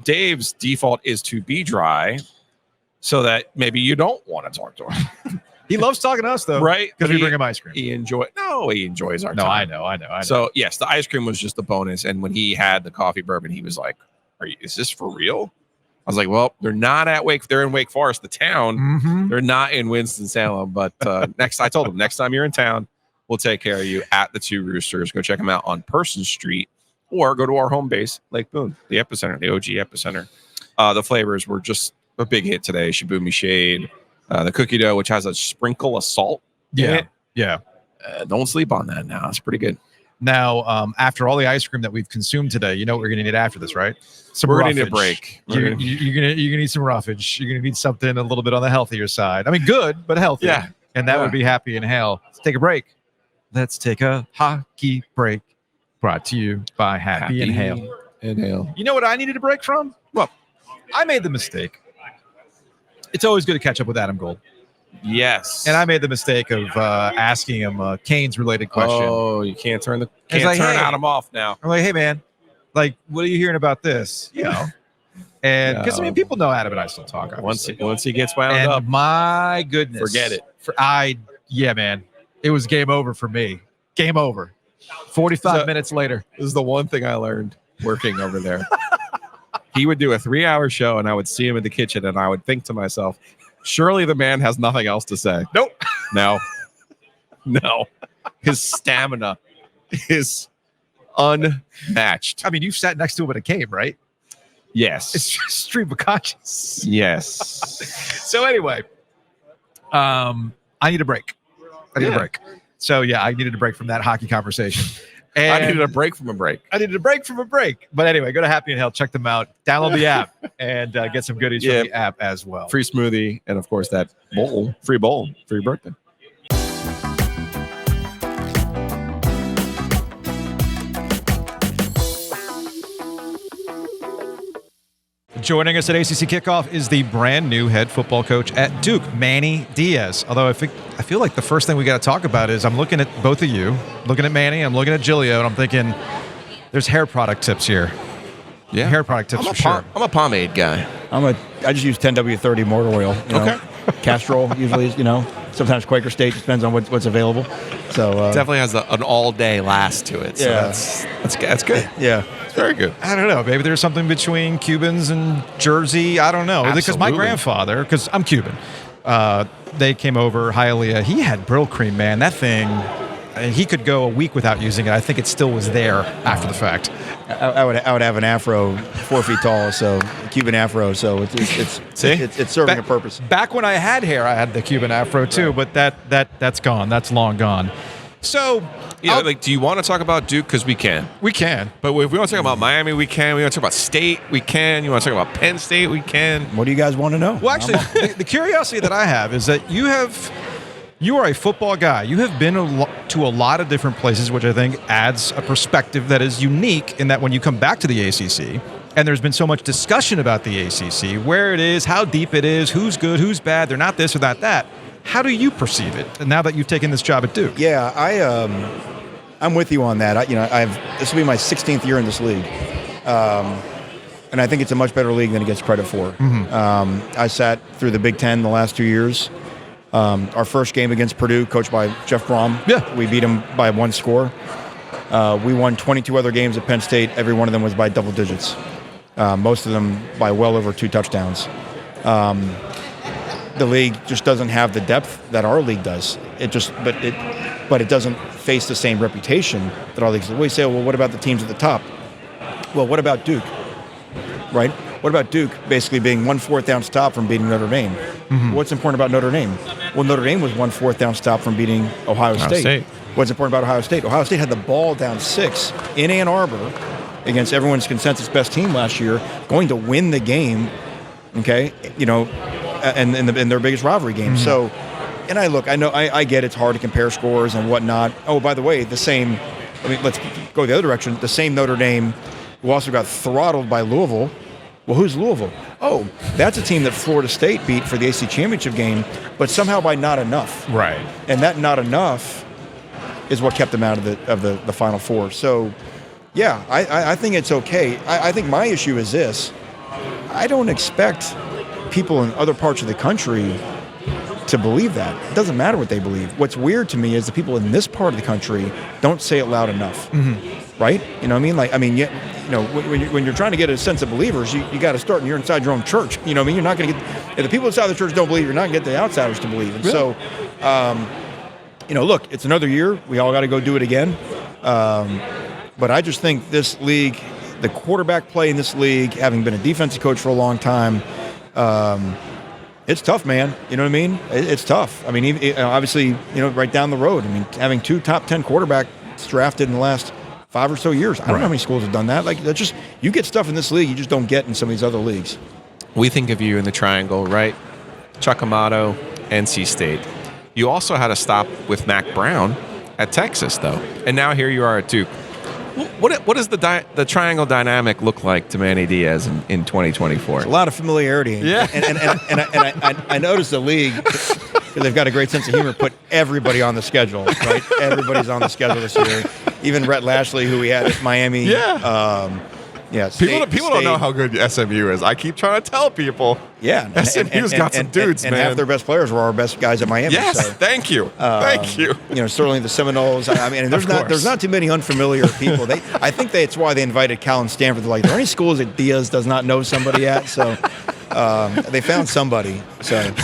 Dave's default is to be dry, so that maybe you don't want to talk to him. He loves talking to us, though. Right? Because we bring him ice cream. He enjoys our No, time. I know. So yes, the ice cream was just a bonus. And when he had the coffee bourbon, he was like, is this for real? I was like, well, they're not at they're in Wake Forest, the town. Mm-hmm. They're not in Winston-Salem. But I told him, next time you're in town, we'll take care of you at the 2 Roosters. Go check them out on Person Street, or go to our home base, Lake Boone, the epicenter, the OG epicenter. The flavors were just a big hit today. Shibumi Shade, the cookie dough, which has a sprinkle of salt in it. Yeah. Don't sleep on that now. It's pretty good. Now, after all the ice cream that we've consumed today, you know what we're going to need after this, right? We're going to need a break. You're going to need some roughage. You're going to need something a little bit on the healthier side. I mean, good, but healthy. Yeah. And that would be Happy Inhale. Let's take a break. Let's take a hockey break. Brought to you by Happy Inhale. Inhale. You know what I needed a break from? Well, I made the mistake. It's always good to catch up with Adam Gold. Yes. And I made the mistake of asking him a Canes-related question. Oh, you can't turn It's like, hey. Adam off now. I'm like, hey, man, like, what are you hearing about this? You know? And because, I mean, people know Adam and I still talk, obviously. Once he gets wound and up, my goodness. forget it. Yeah, man. It was game over for me. Game over. 45 minutes later. This is the one thing I learned working over there. He would do a 3-hour show, and I would see him in the kitchen, and I would think to myself, surely the man has nothing else to say. Nope. No. His stamina is unmatched. I mean, you've sat next to him at a game, right? Yes. It's just stream of conscience. Yes. So anyway, I need a break. I need a break. So yeah, I needed a break from that hockey conversation. And I needed a break from a break. But anyway, go to Happy and Health, check them out, download the app, and get some goodies from the app as well. Free smoothie, and of course that free bowl for your birthday. Joining us at ACC Kickoff is the brand new head football coach at Duke, Manny Diaz. Although I feel like the first thing we got to talk about is I'm looking at both of you, looking at Manny, I'm looking at Giglio, and I'm thinking there's hair product tips here. Yeah, hair product tips for sure. I'm a pomade guy. I just use 10W30 motor oil. Okay. Castrol usually, sometimes Quaker State, depends on what's available. So definitely has an all day last to it. So that's good. Yeah. It's very good. I don't know. Maybe there's something between Cubans and Jersey. I don't know. Because my grandfather, because I'm Cuban, they came over, Hialeah. He had Brill Cream, man. That thing, he could go a week without using it. I think it still was there after the fact. I would have an afro 4 feet tall, so Cuban afro. So it's serving a purpose. Back when I had hair, I had the Cuban afro too, but that's gone. That's long gone. So, do you want to talk about Duke? Because we can. We can. But if we want to talk about Miami, we can. We want to talk about State, we can. You want to talk about Penn State, we can. What do you guys want to know? Well, actually, the curiosity that I have is that you are a football guy. You have been to a lot of different places, which I think adds a perspective that is unique in that when you come back to the ACC, and there's been so much discussion about the ACC, where it is, how deep it is, who's good, who's bad, they're not this or that. How do you perceive it now that you've taken this job at Duke? Yeah, I'm with you on that. This will be my 16th year in this league, and I think it's a much better league than it gets credit for. Mm-hmm. I sat through the Big Ten the last 2 years. Our first game against Purdue, coached by Jeff Brom, we beat them by 1 score. We won 22 other games at Penn State. Every one of them was by double digits. Most of them by well over 2 touchdowns. The league just doesn't have the depth that our league does. But it doesn't face the same reputation that our leagues do. We say, well, what about the teams at the top? Well, what about Duke? Right? What about Duke basically being 1 4th down stop from beating Notre Dame? Mm-hmm. What's important about Notre Dame? Well, Notre Dame was 1 4th down stop from beating Ohio State. What's important about Ohio State? Ohio State had the ball down 6 in Ann Arbor against everyone's consensus best team last year, going to win the game, okay, and in their biggest rivalry game. Mm-hmm. So, and I get it's hard to compare scores and whatnot. Oh, by the way, let's go the other direction. The same Notre Dame who also got throttled by Louisville. Well, who's Louisville? Oh, that's a team that Florida State beat for the ACC championship game, but somehow by not enough. Right. And that not enough is what kept them out of the Final Four. So, yeah, I think it's okay. I think my issue is this. I don't expect people in other parts of the country to believe that. It doesn't matter what they believe. What's weird to me is the people in this part of the country don't say it loud enough. Mm-hmm. Right? You know what I mean? When you're trying to get a sense of believers, you got to start, and you're inside your own church. You know what I mean? You're not going to get, if the people inside the church don't believe, you're not going to get the outsiders to believe. And really? So, look, it's another year. We all got to go do it again. But I just think this league, the quarterback play in this league, having been a defensive coach for a long time, it's tough, man. You know what I mean? It's tough. I mean, obviously, right down the road. I mean, having 2 top 10 quarterbacks drafted in the last 5 or so years. I don't know how many schools have done that. Like, that's just, you get stuff in this league you just don't get in some of these other leagues. We think of you in the triangle, right? Chuck Amato, NC State. You also had a stop with Mac Brown at Texas, though. And now here you are at Duke. What does the triangle dynamic look like to Manny Diaz in 2024? There's a lot of familiarity. Yeah. And I noticed the league because they've got a great sense of humor, put everybody on the schedule, right? Everybody's on the schedule this year. Even Rhett Lashley, who we had at Miami. Yeah. People don't know how good SMU is. I keep trying to tell people. Yeah, SMU's got some dudes, and man. half their best players were our best guys at Miami. Yes, so, thank you. Thank you. Certainly the Seminoles. I mean, and there's not too many unfamiliar people. I think that's why they invited Cal and Stanford. They're like, are there any schools that Diaz does not know somebody at? So they found somebody. So.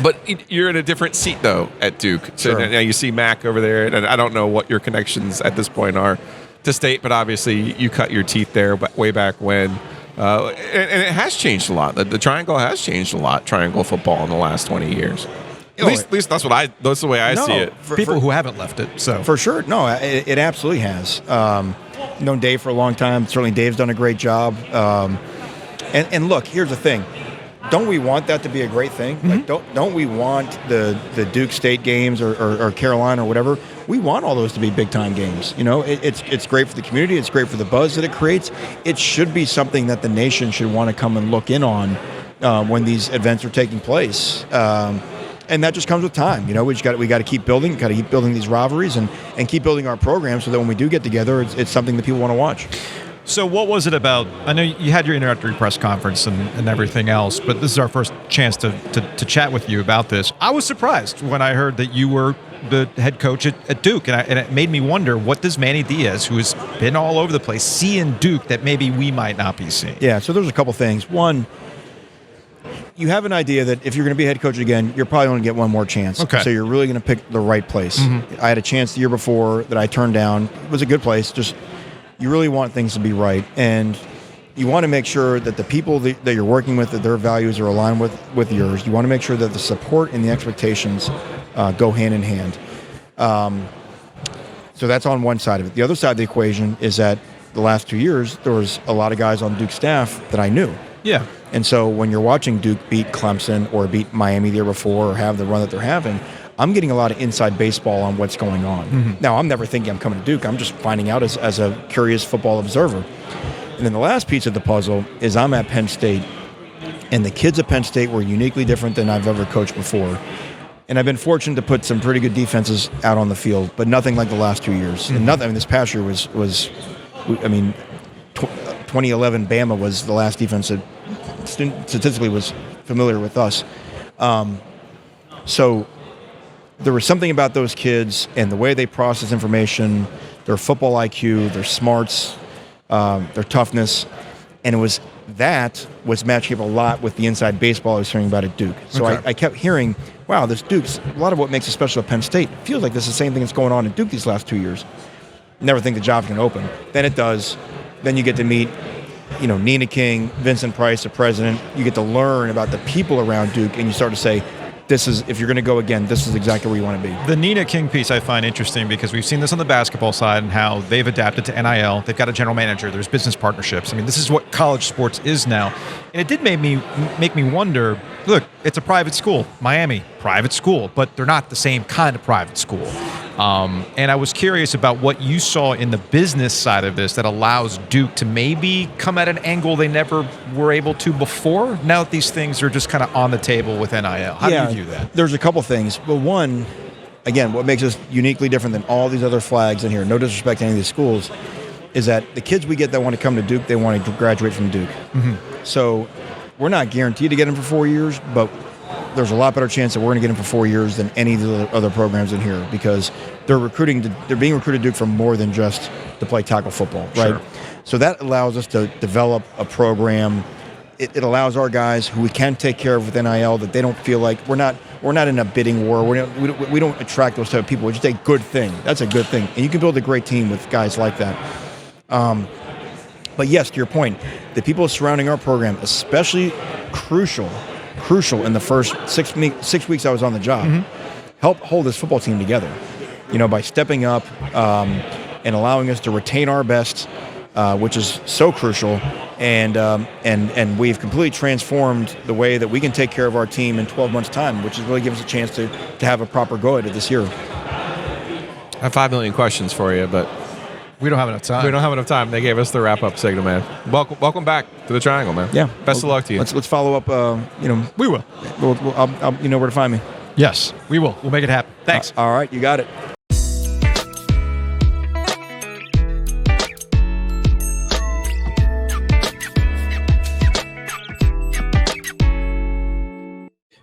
But you're in a different seat, though, at Duke. So Sure. now you see Mac over there, and I don't know what your connections at this point are to state, but obviously you cut your teeth there way back when. And it has changed a lot. The triangle has changed a lot, triangle football, in the last 20 years. At least that's the way I see it. People who haven't left it. So For sure. No, it absolutely has. Known Dave for a long time. Certainly Dave's done a great job. And look, here's the thing. Don't we want that to be a great thing? Mm-hmm. Like, don't we want the Duke State games or Carolina or whatever? We want all those to be big-time games. It's great for the community. It's great for the buzz that it creates. It should be something that the nation should want to come and look in on when these events are taking place. And that just comes with time. We got to keep building. Got to keep building these rivalries and keep building our program so that when we do get together, it's something that people want to watch. So what was it about? I know you had your introductory press conference and everything else, but this is our first chance to chat with you about this. I was surprised when I heard that you were the head coach at Duke, and it made me wonder, what does Manny Diaz, who has been all over the place, see in Duke that maybe we might not be seeing? Yeah, so there's a couple things. One, you have an idea that if you're going to be head coach again, you're probably going to get one more chance. Okay. So you're really going to pick the right place. Mm-hmm. I had a chance the year before that I turned down. It was a good place, just you really want things to be right, and you want to make sure that the people that you're working with, that their values are aligned with yours. You want to make sure that the support and the expectations go hand in hand. So that's on one side of it. The other side of the equation is that the last 2 years, there was a lot of guys on Duke staff that I knew. Yeah. And so when you're watching Duke beat Clemson or beat Miami the year before or have the run that they're having, I'm getting a lot of inside baseball on what's going on. Mm-hmm. Now, I'm never thinking I'm coming to Duke. I'm just finding out as a curious football observer. And then the last piece of the puzzle is I'm at Penn State, and the kids at Penn State were uniquely different than I've ever coached before. And I've been fortunate to put some pretty good defenses out on the field, but nothing like the last 2 years. Mm-hmm. And nothing. I mean, this past year was 2011 Bama was the last defense that statistically was familiar with us. So there was something about those kids and the way they process information, their football IQ, their smarts, their toughness, and it was matching up a lot with the inside baseball I was hearing about at Duke. So okay. I kept hearing, wow, this Duke's, a lot of what makes it special at Penn State feels like this is the same thing that's going on at Duke these last 2 years. Never think the job's going to open. Then it does. Then you get to meet, Nina King, Vincent Price, the president. You get to learn about the people around Duke, and you start to say, if you're going to go again, this is exactly where you want to be. The Nina King piece I find interesting because we've seen this on the basketball side and how they've adapted to NIL. They've got a general manager. There's business partnerships. I mean, this is what college sports is now. And it did make me wonder, look, it's a private school, Miami, private school, but they're not the same kind of private school. And I was curious about what you saw in the business side of this that allows Duke to maybe come at an angle they never were able to before, now that these things are just kind of on the table with NIL. How do you view that? There's a couple things. Well, one, again, what makes us uniquely different than all these other flags in here, no disrespect to any of these schools, is that the kids we get that want to come to Duke, they want to graduate from Duke. Mm-hmm. So we're not guaranteed to get them for 4 years, but there's a lot better chance that we're going to get them for 4 years than any of the other programs in here because they're being recruited to Duke for more than just to play tackle football, right? Sure. So that allows us to develop a program. It allows our guys who we can take care of with NIL that they don't feel like we're not in a bidding war. We don't attract those type of people, which is a good thing. That's a good thing, and you can build a great team with guys like that. But yes, to your point, the people surrounding our program, especially crucial in the first 6 weeks I was on the job, help hold this football team together, by stepping up and allowing us to retain our best, which is so crucial. And we've completely transformed the way that we can take care of our team in 12 months' time, which is really gives us a chance to have a proper go at it this year. I have 5 million questions for you, but We don't have enough time. We don't have enough time. They gave us the wrap-up signal, man. Welcome back to the Triangle, man. Yeah. Best of luck to you. Let's follow up. We will. You know where to find me. Yes, we will. We'll make it happen. Thanks. All right, you got it.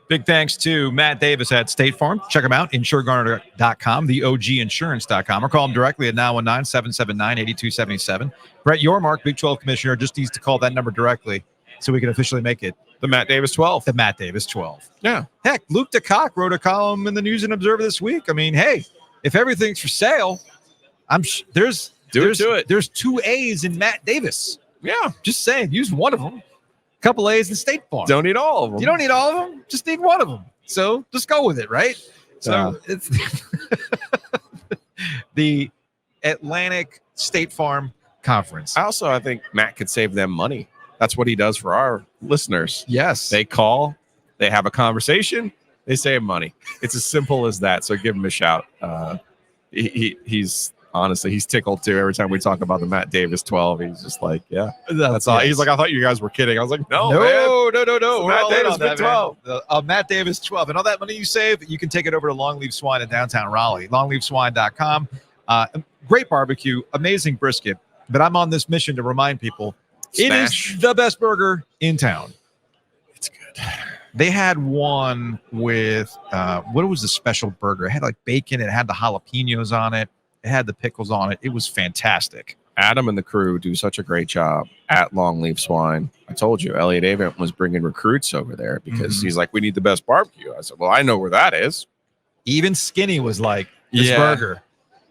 Big thanks to Matt Davis at State Farm. Check him out, insuregarner.com, theoginsurance.com, or call him directly at 919-779-8277. Brett Yormark, Big 12 commissioner, just needs to call that number directly so we can officially make it The Matt Davis 12. the Matt Davis 12. Yeah. Heck, Luke DeCock wrote a column in the News and Observer this week. I mean, hey, if everything's for sale, there's 2 A's in Matt Davis. Yeah. Just saying, use one of them. Couple A's in State Farm. Don't need all of them. You don't need all of them. Just need one of them. So just go with it, right? So it's the Atlantic State Farm Conference. I think Matt could save them money. That's what he does for our listeners. Yes. They call, they have a conversation, they save money. It's as simple as that. So give him a shout. He's honestly, he's tickled too. Every time we talk about the Matt Davis 12, he's just like, yeah, that's all. Yes. He's like, I thought you guys were kidding. I was like, no. No. We're Matt all in Davis on that, Big 12. Matt Davis 12. And all that money you save, you can take it over to Longleaf Swine in downtown Raleigh. Longleafswine.com. Great barbecue, amazing brisket. But I'm on this mission to remind people Smash. it is the best burger in town. It's good. They had one with, what was the special burger? It had like bacon. It had the jalapenos on it. It had the pickles on it. It was fantastic. Adam and the crew do such a great job at Longleaf Swine. I told you, Elliot Avent was bringing recruits over there because he's like, we need the best barbecue. I said, well, I know where that is. Even Skinny was like, this burger.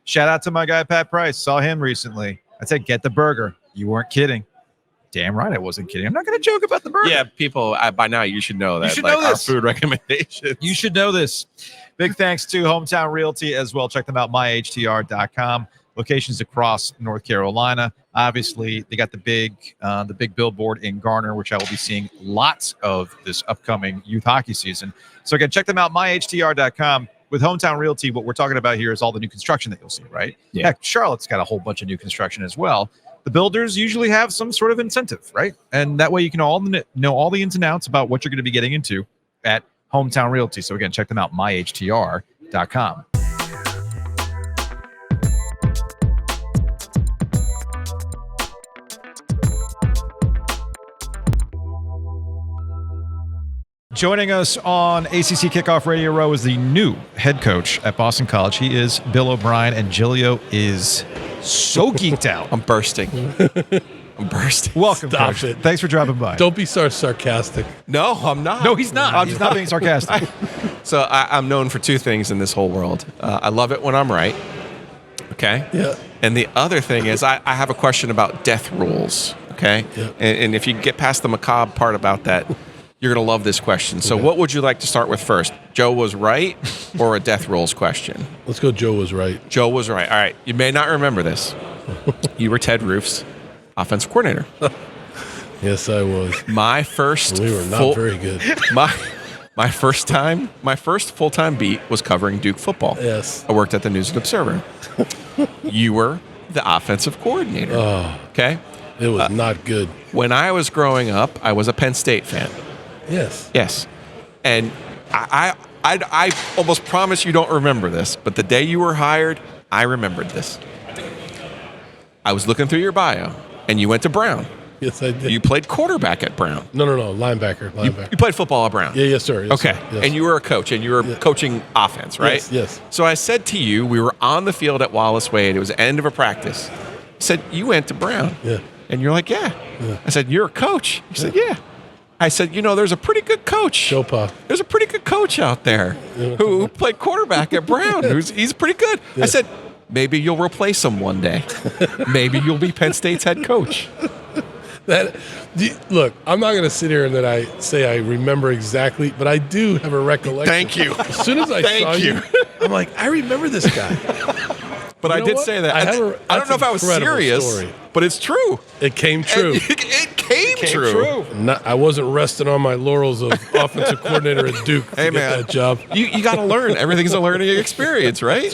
Shout out to my guy, Pat Price. Saw him recently. I said, get the burger. You weren't kidding. Damn right I wasn't kidding. I'm not going to joke about the burger. Yeah, people, by now you should know that. You should know our this. food recommendations. You should know this. Big thanks to Hometown Realty as well. Check them out, myhtr.com. Locations across North Carolina. Obviously, they got the big billboard in Garner, which I will be seeing lots of this upcoming youth hockey season. So again, check them out, myhtr.com. With Hometown Realty, what we're talking about here is all the new construction that you'll see, right? Yeah. Heck, Charlotte's got a whole bunch of new construction as well. The builders usually have some sort of incentive, right? And that way you can all know all the ins and outs about what you're going to be getting into at Hometown Realty. So again, check them out, myhtr.com. Joining us on ACC Kickoff Radio Row is the new head coach at Boston College. He is Bill O'Brien, and Giglio is so geeked out. I'm bursting. I'm bursting. Welcome, Stop Coach. it. Thanks for dropping by. Don't be so sarcastic. No, I'm not. No, he's not. He's not being sarcastic. So I'm known for two things in this whole world. I love it when I'm right. Okay. Yeah. And the other thing is I have a question about death rules. Okay. Yeah. And if you get past the macabre part about that, you're going to love this question. So what would you like to start with first? Joe was right or a death rules question? Let's go. Joe was right. Joe was right. All right. You may not remember this. You were Ted Roof's offensive coordinator. Yes, I was. My first We were not very good. My first full-time beat was covering Duke football. Yes. I worked at the News and Observer. You were the offensive coordinator. Oh, Okay? it was not good. When I was growing up, I was a Penn State fan. Yes. Yes. And I almost promise you don't remember this, but the day you were hired, I remembered this. I was looking through your bio, and you went to Brown. Yes, I did. You played quarterback at Brown. No, Linebacker. You played football at Brown. Yeah, yes, sir. Yes, Okay. sir. Yes. And you were a coach, and you were coaching offense, right? Yes. So I said to you, we were on the field at Wallace Wade. It was the end of a practice. I said, you went to Brown. Yeah. And you're like, yeah. I said, you're a coach. You said, yeah. I said, there's a pretty good coach. Chopa. There's a pretty good coach out there who played quarterback at Brown. He's pretty good. Yeah. I said, maybe you'll replace him one day. Maybe you'll be Penn State's head coach. Look, I'm not going to sit here and that I say I remember exactly, but I do have a recollection. Thank you. As soon as I Thank saw you. I'm like, I remember this guy. But You I know did what? say that. I don't know if I was incredible serious, story. but it's true. It came true. It came true. I wasn't resting on my laurels of offensive coordinator at Duke to Hey, get man. that job. You got to learn. Everything's a learning experience, right?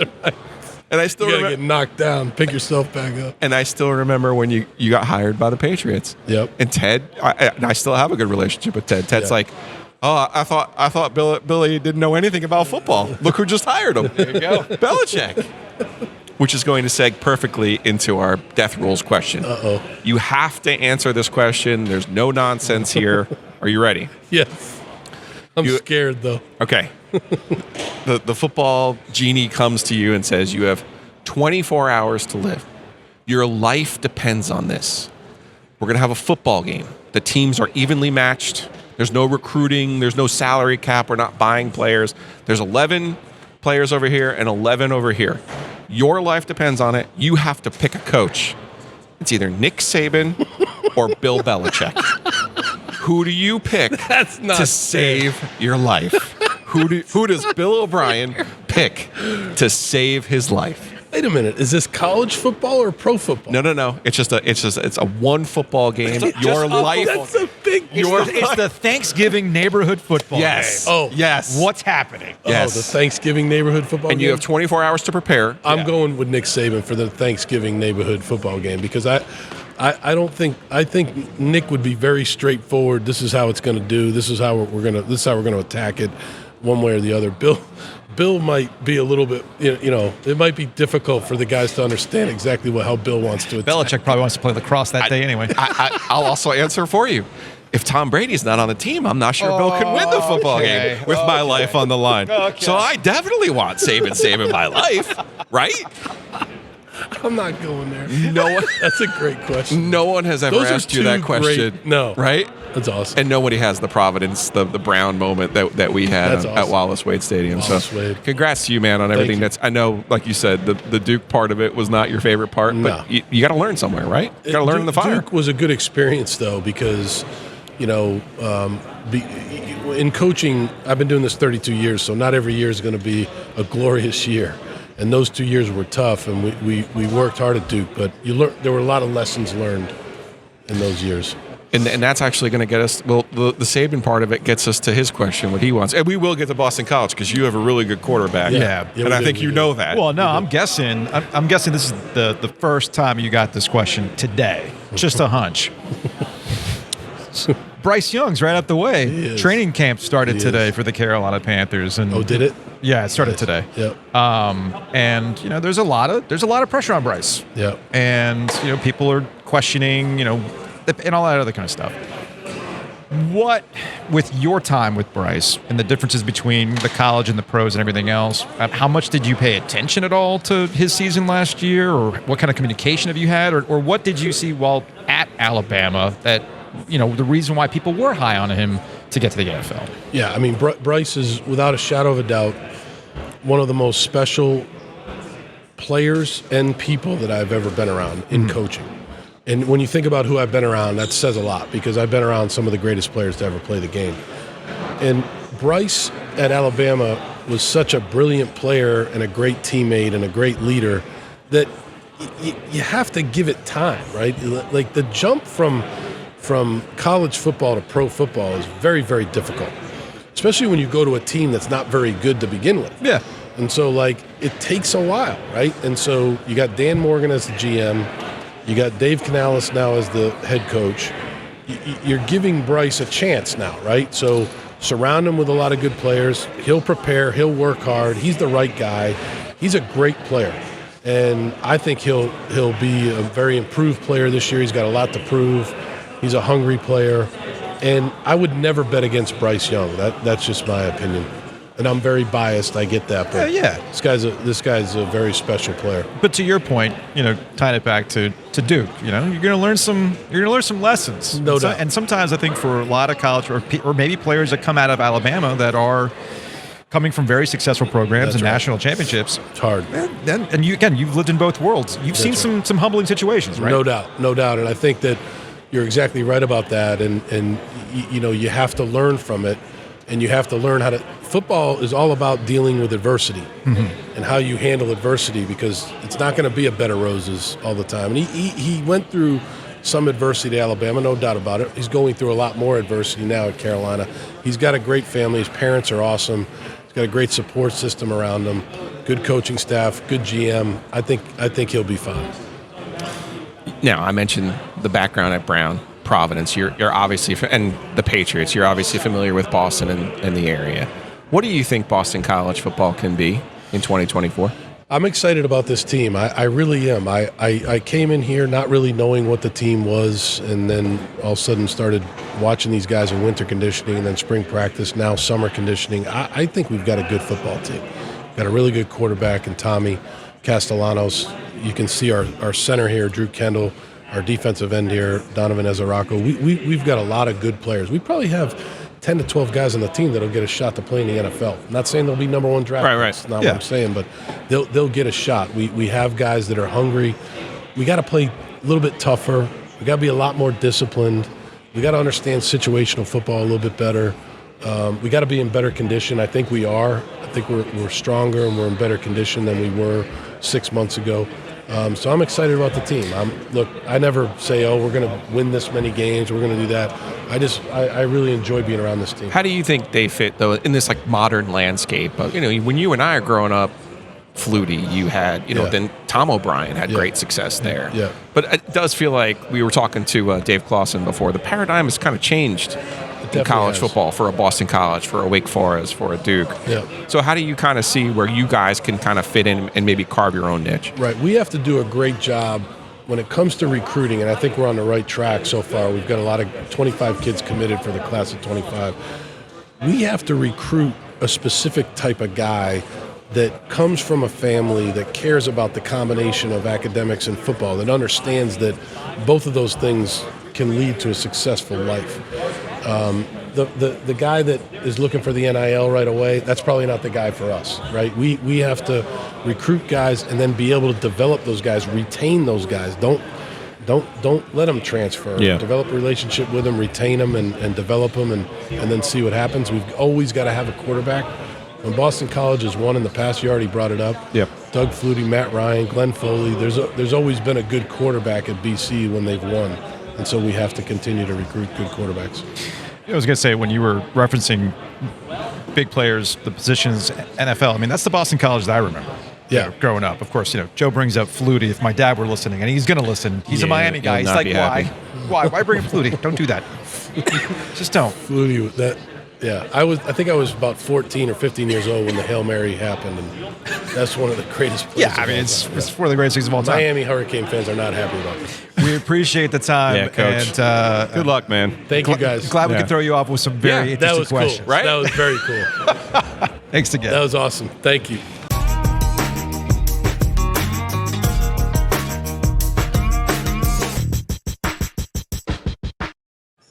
And I still You gotta remember. get knocked down, pick yourself back up. And I still remember when you got hired by the Patriots. Yep. And Ted, I still have a good relationship with Ted. Ted's Yeah. like, oh, I thought Billy didn't know anything about football. Look who just hired him. There you go, Belichick. Which is going to seg perfectly into our death rules question. Uh-oh. You have to answer this question. There's no nonsense here. Are you ready? Yes. I'm scared, though. Okay. The football genie comes to you and says you have 24 hours to live. Your life depends on this. We're going to have a football game. The teams are evenly matched. There's no recruiting. There's no salary cap. We're not buying players. There's 11 players over here and 11 over here. Your life depends on it. You have to pick a coach. It's either Nick Saban or Bill Belichick. Who do you pick That's not to save your life? Who does Bill O'Brien pick to save his life? Wait a minute. Is this college football or pro football? No. It's a one football game. Your life. That's a big. It's the Thanksgiving neighborhood football Yes. game. Oh. yes. What's happening? Yes. Oh, the Thanksgiving neighborhood football And game? you have 24 hours to prepare. I'm going with Nick Saban for the Thanksgiving neighborhood football game because I think Nick would be very straightforward. This is how it's going to do. This is how we're going to attack it, one way or the other. Bill might be a little bit, it might be difficult for the guys to understand exactly how Bill wants to attack. Belichick probably wants to play lacrosse that day anyway. I'll also answer for you. If Tom Brady's not on the team, I'm not sure Bill can win the football game with my life on the line. Okay. So I definitely want Saban saving my life, right? I'm not going there. No one, That's a great question. no one has ever Those are asked you that two question. great- no. Right? That's awesome. And nobody has the Providence, the Brown moment that we had That's at awesome. Wallace Wade Stadium. Wallace so Wade. congrats to you, man, on everything. you. That's I know, like you said, the Duke part of it was not your favorite part, No. but you got to learn somewhere, right? You got to learn in the fire. Duke was a good experience, though, because, in coaching, I've been doing this 32 years, so not every year is going to be a glorious year. And those 2 years were tough, and we worked hard at Duke, but there were a lot of lessons learned in those years. And that's actually going to get us, well, the Saban part of it gets us to his question, what he wants. And we will get to Boston College because you have a really good quarterback. Yeah. Yeah, and we I do, think we you do. know that. Well, no, I'm guessing this is the first time you got this question today. Just a hunch. Bryce Young's right up the way. He is. Training camp started He today is. for the Carolina Panthers. And Oh, did it? Yeah, it started today. Yep. And there's a lot of pressure on Bryce. Yep. And people are questioning, and all that other kind of stuff. What, with your time with Bryce and the differences between the college and the pros and everything else, how much did you pay attention at all to his season last year, or what kind of communication have you had, or what did you see while at Alabama that, the reason why people were high on him to get to the NFL? Yeah, I mean, Bryce is, without a shadow of a doubt, one of the most special players and people that I've ever been around in coaching. And when you think about who I've been around, that says a lot because I've been around some of the greatest players to ever play the game. And Bryce at Alabama was such a brilliant player and a great teammate and a great leader that you have to give it time, right? Like the jump from college football to pro football is very, very difficult, especially when you go to a team that's not very good to begin with. Yeah. And so, it takes a while, right? And so you got Dan Morgan as the GM. You got Dave Canales now as the head coach. You're giving Bryce a chance now, right? So surround him with a lot of good players. He'll prepare. He'll work hard. He's the right guy. He's a great player. And I think he'll be a very improved player this year. He's got a lot to prove. He's a hungry player. And I would never bet against Bryce Young. That's just my opinion. And I'm very biased. I get that. But Yeah. this guy's a very special player. But to your point, tying it back to Duke, you're going to learn some lessons. No doubt. And sometimes I think for a lot of college or maybe players that come out of Alabama that are coming from very successful programs That's and right. national championships. It's hard. And you've lived in both worlds. You've seen right. some humbling situations, right? No doubt. And I think that you're exactly right about that. And you have to learn from it, and you have to learn how to. Football is all about dealing with adversity and how you handle adversity, because it's not going to be a bed of roses all the time. And he went through some adversity at Alabama, no doubt about it. He's going through a lot more adversity now at Carolina. He's got a great family. His parents are awesome. He's got a great support system around him, good coaching staff, good GM. I think he'll be fine. Now, I mentioned the background at Brown, Providence. You're obviously, and the Patriots, you're obviously familiar with Boston and the area. What do you think Boston College football can be in 2024? I'm excited about this team. I really am. I came in here not really knowing what the team was, and then all of a sudden started watching these guys in winter conditioning and then spring practice, now summer conditioning. I think we've got a good football team. Got a really good quarterback in Tommy Castellanos. You can see our center here, Drew Kendall, our defensive end here, Donovan Ezaraco. We've got a lot of good players. We probably have 10 to 12 guys on the team that'll get a shot to play in the NFL. I'm not saying they'll be number one draft. Right. That's not what I'm saying, but they'll get a shot. We have guys that are hungry. We got to play a little bit tougher. We got to be a lot more disciplined. We got to understand situational football a little bit better. We got to be in better condition. I think we are. I think we're stronger and we're in better condition than we were 6 months ago. So I'm excited about the team. Look, I never say, we're going to win this many games, we're going to do that. I really enjoy being around this team. How do you think they fit, though, in this like modern landscape? When you and I are growing up, Flutie, you had, then Tom O'Brien had great success there. Yeah. But it does feel like we were talking to Dave Clawson before. The paradigm has kind of changed in college football for a Boston College, for a Wake Forest, for a Duke. Yeah. So how do you kind of see where you guys can kind of fit in and maybe carve your own niche? Right. We have to do a great job when it comes to recruiting, and I think we're on the right track so far. We've got a lot of 25 kids committed for the class of 25. We have to recruit a specific type of guy that comes from a family that cares about the combination of academics and football, that understands that both of those things can lead to a successful life. The guy that is looking for the NIL right away, that's probably not the guy for us, right? We have to recruit guys and then be able to develop those guys, retain those guys. Don't let them transfer. Yeah. Develop a relationship with them, retain them, and develop them, and then see what happens. We've always got to have a quarterback. When Boston College has won in the past, you already brought it up. Yep. Doug Flutie, Matt Ryan, Glenn Foley. There's always been a good quarterback at BC when they've won, and so we have to continue to recruit good quarterbacks. I was going to say, when you were referencing big players, the positions, NFL, I mean, that's the Boston College that I remember. Yeah. Growing up. Of course, Joe brings up Flutie. If my dad were listening, and he's going to listen, he's a Miami guy. He's like, why? Why bring up Flutie? Don't do that. Just don't. Flutie, I think I was about 14 or 15 years old when the Hail Mary happened, and that's one of the greatest plays. Yeah, I mean, it's one of the greatest things of all time. Miami Hurricane fans are not happy about this. We appreciate the time. Yeah, Coach. And, good luck, man. Thank you, guys. Glad we could throw you off with some very interesting questions. Cool. Right? That was very cool. Thanks again. That was awesome. Thank you.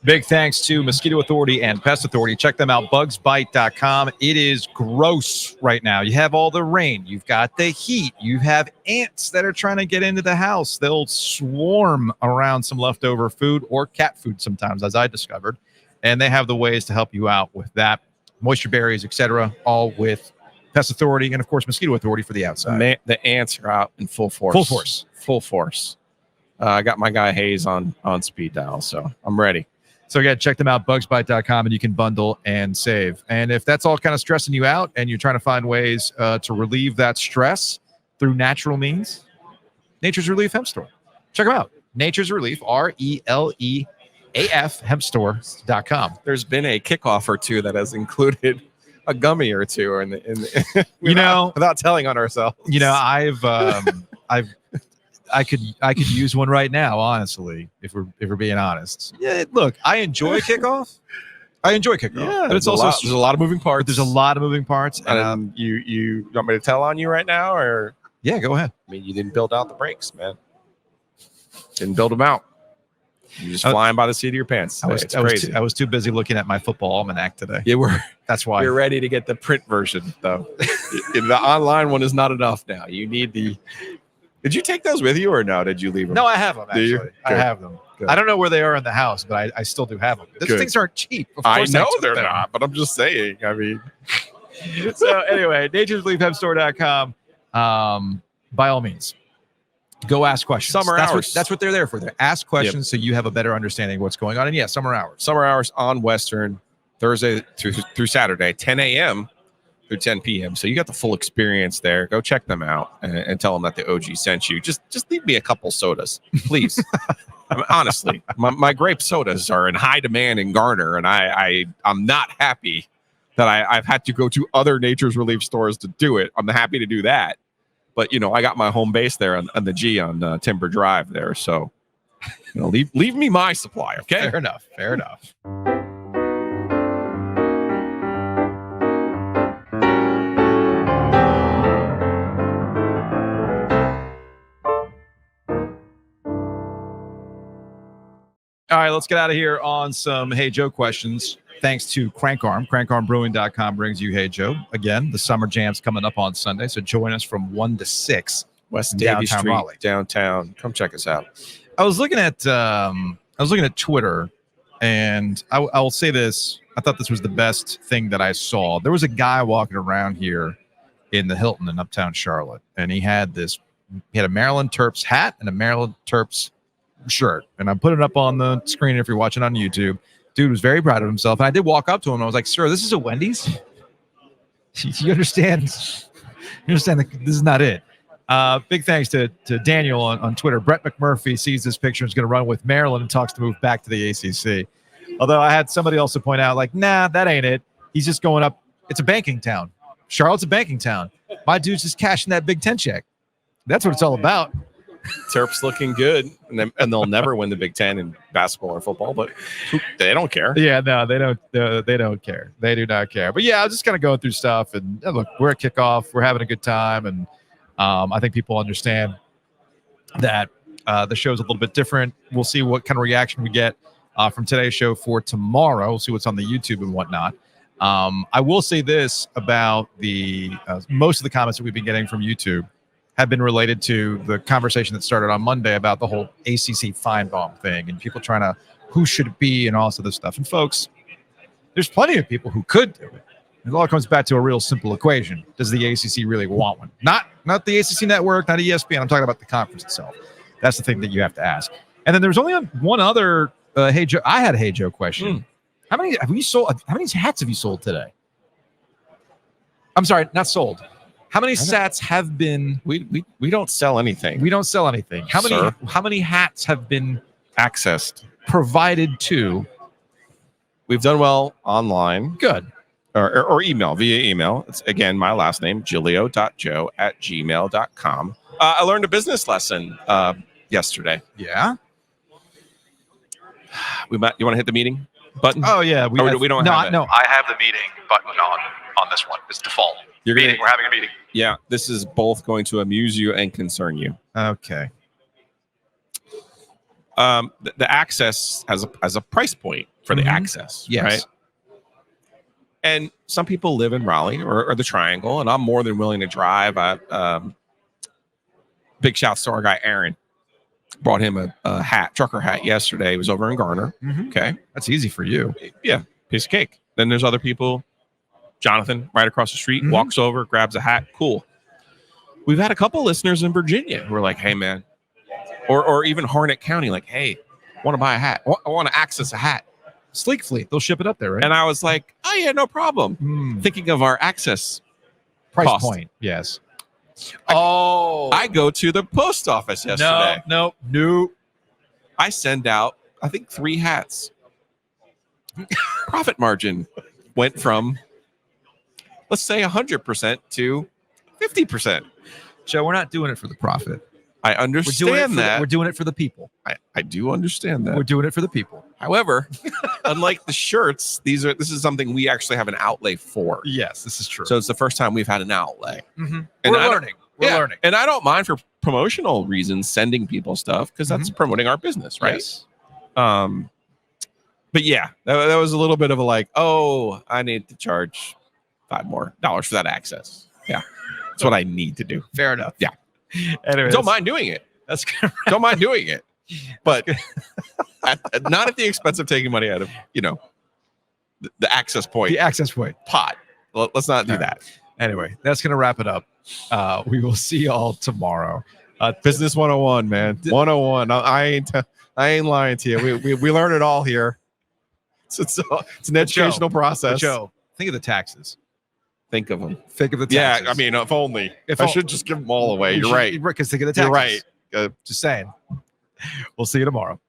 Big thanks to Mosquito Authority and Pest Authority. Check them out, bugsbite.com. It is gross right now. You have all the rain. You've got the heat. You have ants that are trying to get into the house. They'll swarm around some leftover food or cat food sometimes, as I discovered. And they have the ways to help you out with that. Moisture berries, etc., all with Pest Authority and, of course, Mosquito Authority for the outside. The ants are out in full force. Full force. I got my guy Hayes on speed dial, so I'm ready. So again, check them out, bugsbite.com, and you can bundle and save. And if that's all kind of stressing you out and you're trying to find ways to relieve that stress through natural means, Nature's Relief Hemp Store. Check them out. Nature's Relief, RELEAF, hempstore.com. There's been a kickoff or two that has included a gummy or two, or without telling on ourselves. I could use one right now, honestly, if we're being honest. Yeah, look, I enjoy kickoff. Yeah, but it's also there's a lot of moving parts. There's a lot of moving parts. And you want me to tell on you right now, or yeah, go ahead. I mean, you didn't build out the brakes, man. Didn't build them out. You're just flying by the seat of your pants. I was too busy looking at my football almanac today. You were. That's why you're ready to get the print version, though. The online one is not enough now. You need the. Did you take those with you, or no? Did you leave them? No, I have them, actually. I have them. Good. I don't know where they are in the house, but I still do have them. These things aren't cheap. Of course I know they're not, but I'm just saying. I mean. So anyway, naturesreliefhempstore.com. By all means, go ask questions. Summer hours. That's what they're there for. They ask questions so you have a better understanding of what's going on. And yeah, summer hours. Summer hours on Western, Thursday through Saturday, 10 a.m. through 10 p.m. So you got the full experience there. Go check them out and tell them that the OG sent you. Just leave me a couple sodas, please. I mean, honestly, my grape sodas are in high demand in Garner, and I'm not happy that I've had to go to other Nature's Relief stores to do it. I'm happy to do that. But, I got my home base there on the G on Timber Drive there. So, leave me my supply, okay? Fair enough. Fair enough. All right, let's get out of here on some Hey Joe questions. Thanks to Crankarm. Crankarmbrewing.com brings you Hey Joe. Again, the Summer Jam's coming up on Sunday, so join us from 1 to 6. West Davie Street, Raleigh. downtown. Come check us out. I was looking at Twitter, and I will say this. I thought this was the best thing that I saw. There was a guy walking around here in the Hilton in Uptown Charlotte, and he had a Maryland Terps hat and a Maryland Terps shirt, and I put it up on the screen if you're watching on YouTube. Dude was very proud of himself, and I did walk up to him and I was like, sir, this is a Wendy's. You understand that this is not it. Big thanks to Daniel on Twitter. Brett McMurphy sees this picture and is going to run with Maryland and talks to move back to the ACC. Although I had somebody also point out, like, nah, that ain't it. He's just going up. It's a banking town. Charlotte's a banking town. My dude's just cashing that Big Ten check. That's what it's all about. Terps looking good, and they'll never win the Big Ten in basketball or football, but they don't care. Yeah, no, they don't. They don't care. They do not care. But yeah, I was just kind of going through stuff, and look, we're at kickoff. We're having a good time, and I think people understand that the show's a little bit different. We'll see what kind of reaction we get from today's show for tomorrow. We'll see what's on the YouTube and whatnot. I will say this about the most of the comments that we've been getting from YouTube have been related to the conversation that started on Monday about the whole ACC Feinbaum thing and people trying to, who should it be and all this stuff. And folks, there's plenty of people who could do it. It all comes back to a real simple equation. Does the ACC really want one? Not the ACC network, not ESPN. I'm talking about the conference itself. That's the thing that you have to ask. And then there's only one other Hey Joe. I had a Hey Joe question. How many have you sold? How many hats have you sold today? I'm sorry, not sold. How many sats have been? We don't sell anything. We don't sell anything. How many hats have been accessed, provided to? We've done well online. Good. Or email, via email. It's, again, my last name, giglio.joe@gmail.com. I learned a business lesson yesterday. Yeah? You want to hit the meeting button? Oh, yeah. We don't have it. No, I have the meeting button on this one. It's default. We're having a meeting. Yeah, this is both going to amuse you and concern you. Okay. The access has a price point for the access, yes. Right? And some people live in Raleigh or the Triangle, and I'm more than willing to drive. Big shouts to our guy Aaron. Brought him a trucker hat yesterday. He was over in Garner. Okay, that's easy for you. Yeah, piece of cake. Then there's other people. Jonathan, right across the street, walks over, grabs a hat. Cool. We've had a couple listeners in Virginia who are like, "Hey, man," or even Harnett County, like, "Hey, want to buy a hat? I want to access a hat." Sleek Fleet, they'll ship it up there, right? And I was like, "Oh yeah, no problem." Thinking of our access price cost. point, yes. I go to the post office yesterday. No. I send out, I think, 3 hats. Profit margin went from, let's say, 100% to 50%. Joe, we're not doing it for the profit. I understand that. We're doing it for the people. I do understand that. We're doing it for the people. However, unlike the shirts, this is something we actually have an outlay for. Yes, this is true. So it's the first time we've had an outlay. And We're learning. We're learning. And I don't mind for promotional reasons sending people stuff because that's promoting our business, right? Yes. But yeah, that was a little bit of a like, oh, I need to charge $5 more for that access. Yeah, that's what I need to do. Fair enough. Yeah. Anyway, Don't mind doing it. That's good. Don't mind doing it, but not at the expense of taking money out of the access point. The access point pot. Let's not do that. Anyway, that's gonna wrap it up. We will see y'all tomorrow. Business 101, man. 101. I ain't lying to you. We learn it all here. It's an educational process. Joe, think of the taxes. Think of them. Think of the Yeah, taxes. I mean, if only. If I all- should just give them all away. We You're should- right. Because think of the You're taxes. right. Just saying. We'll see you tomorrow.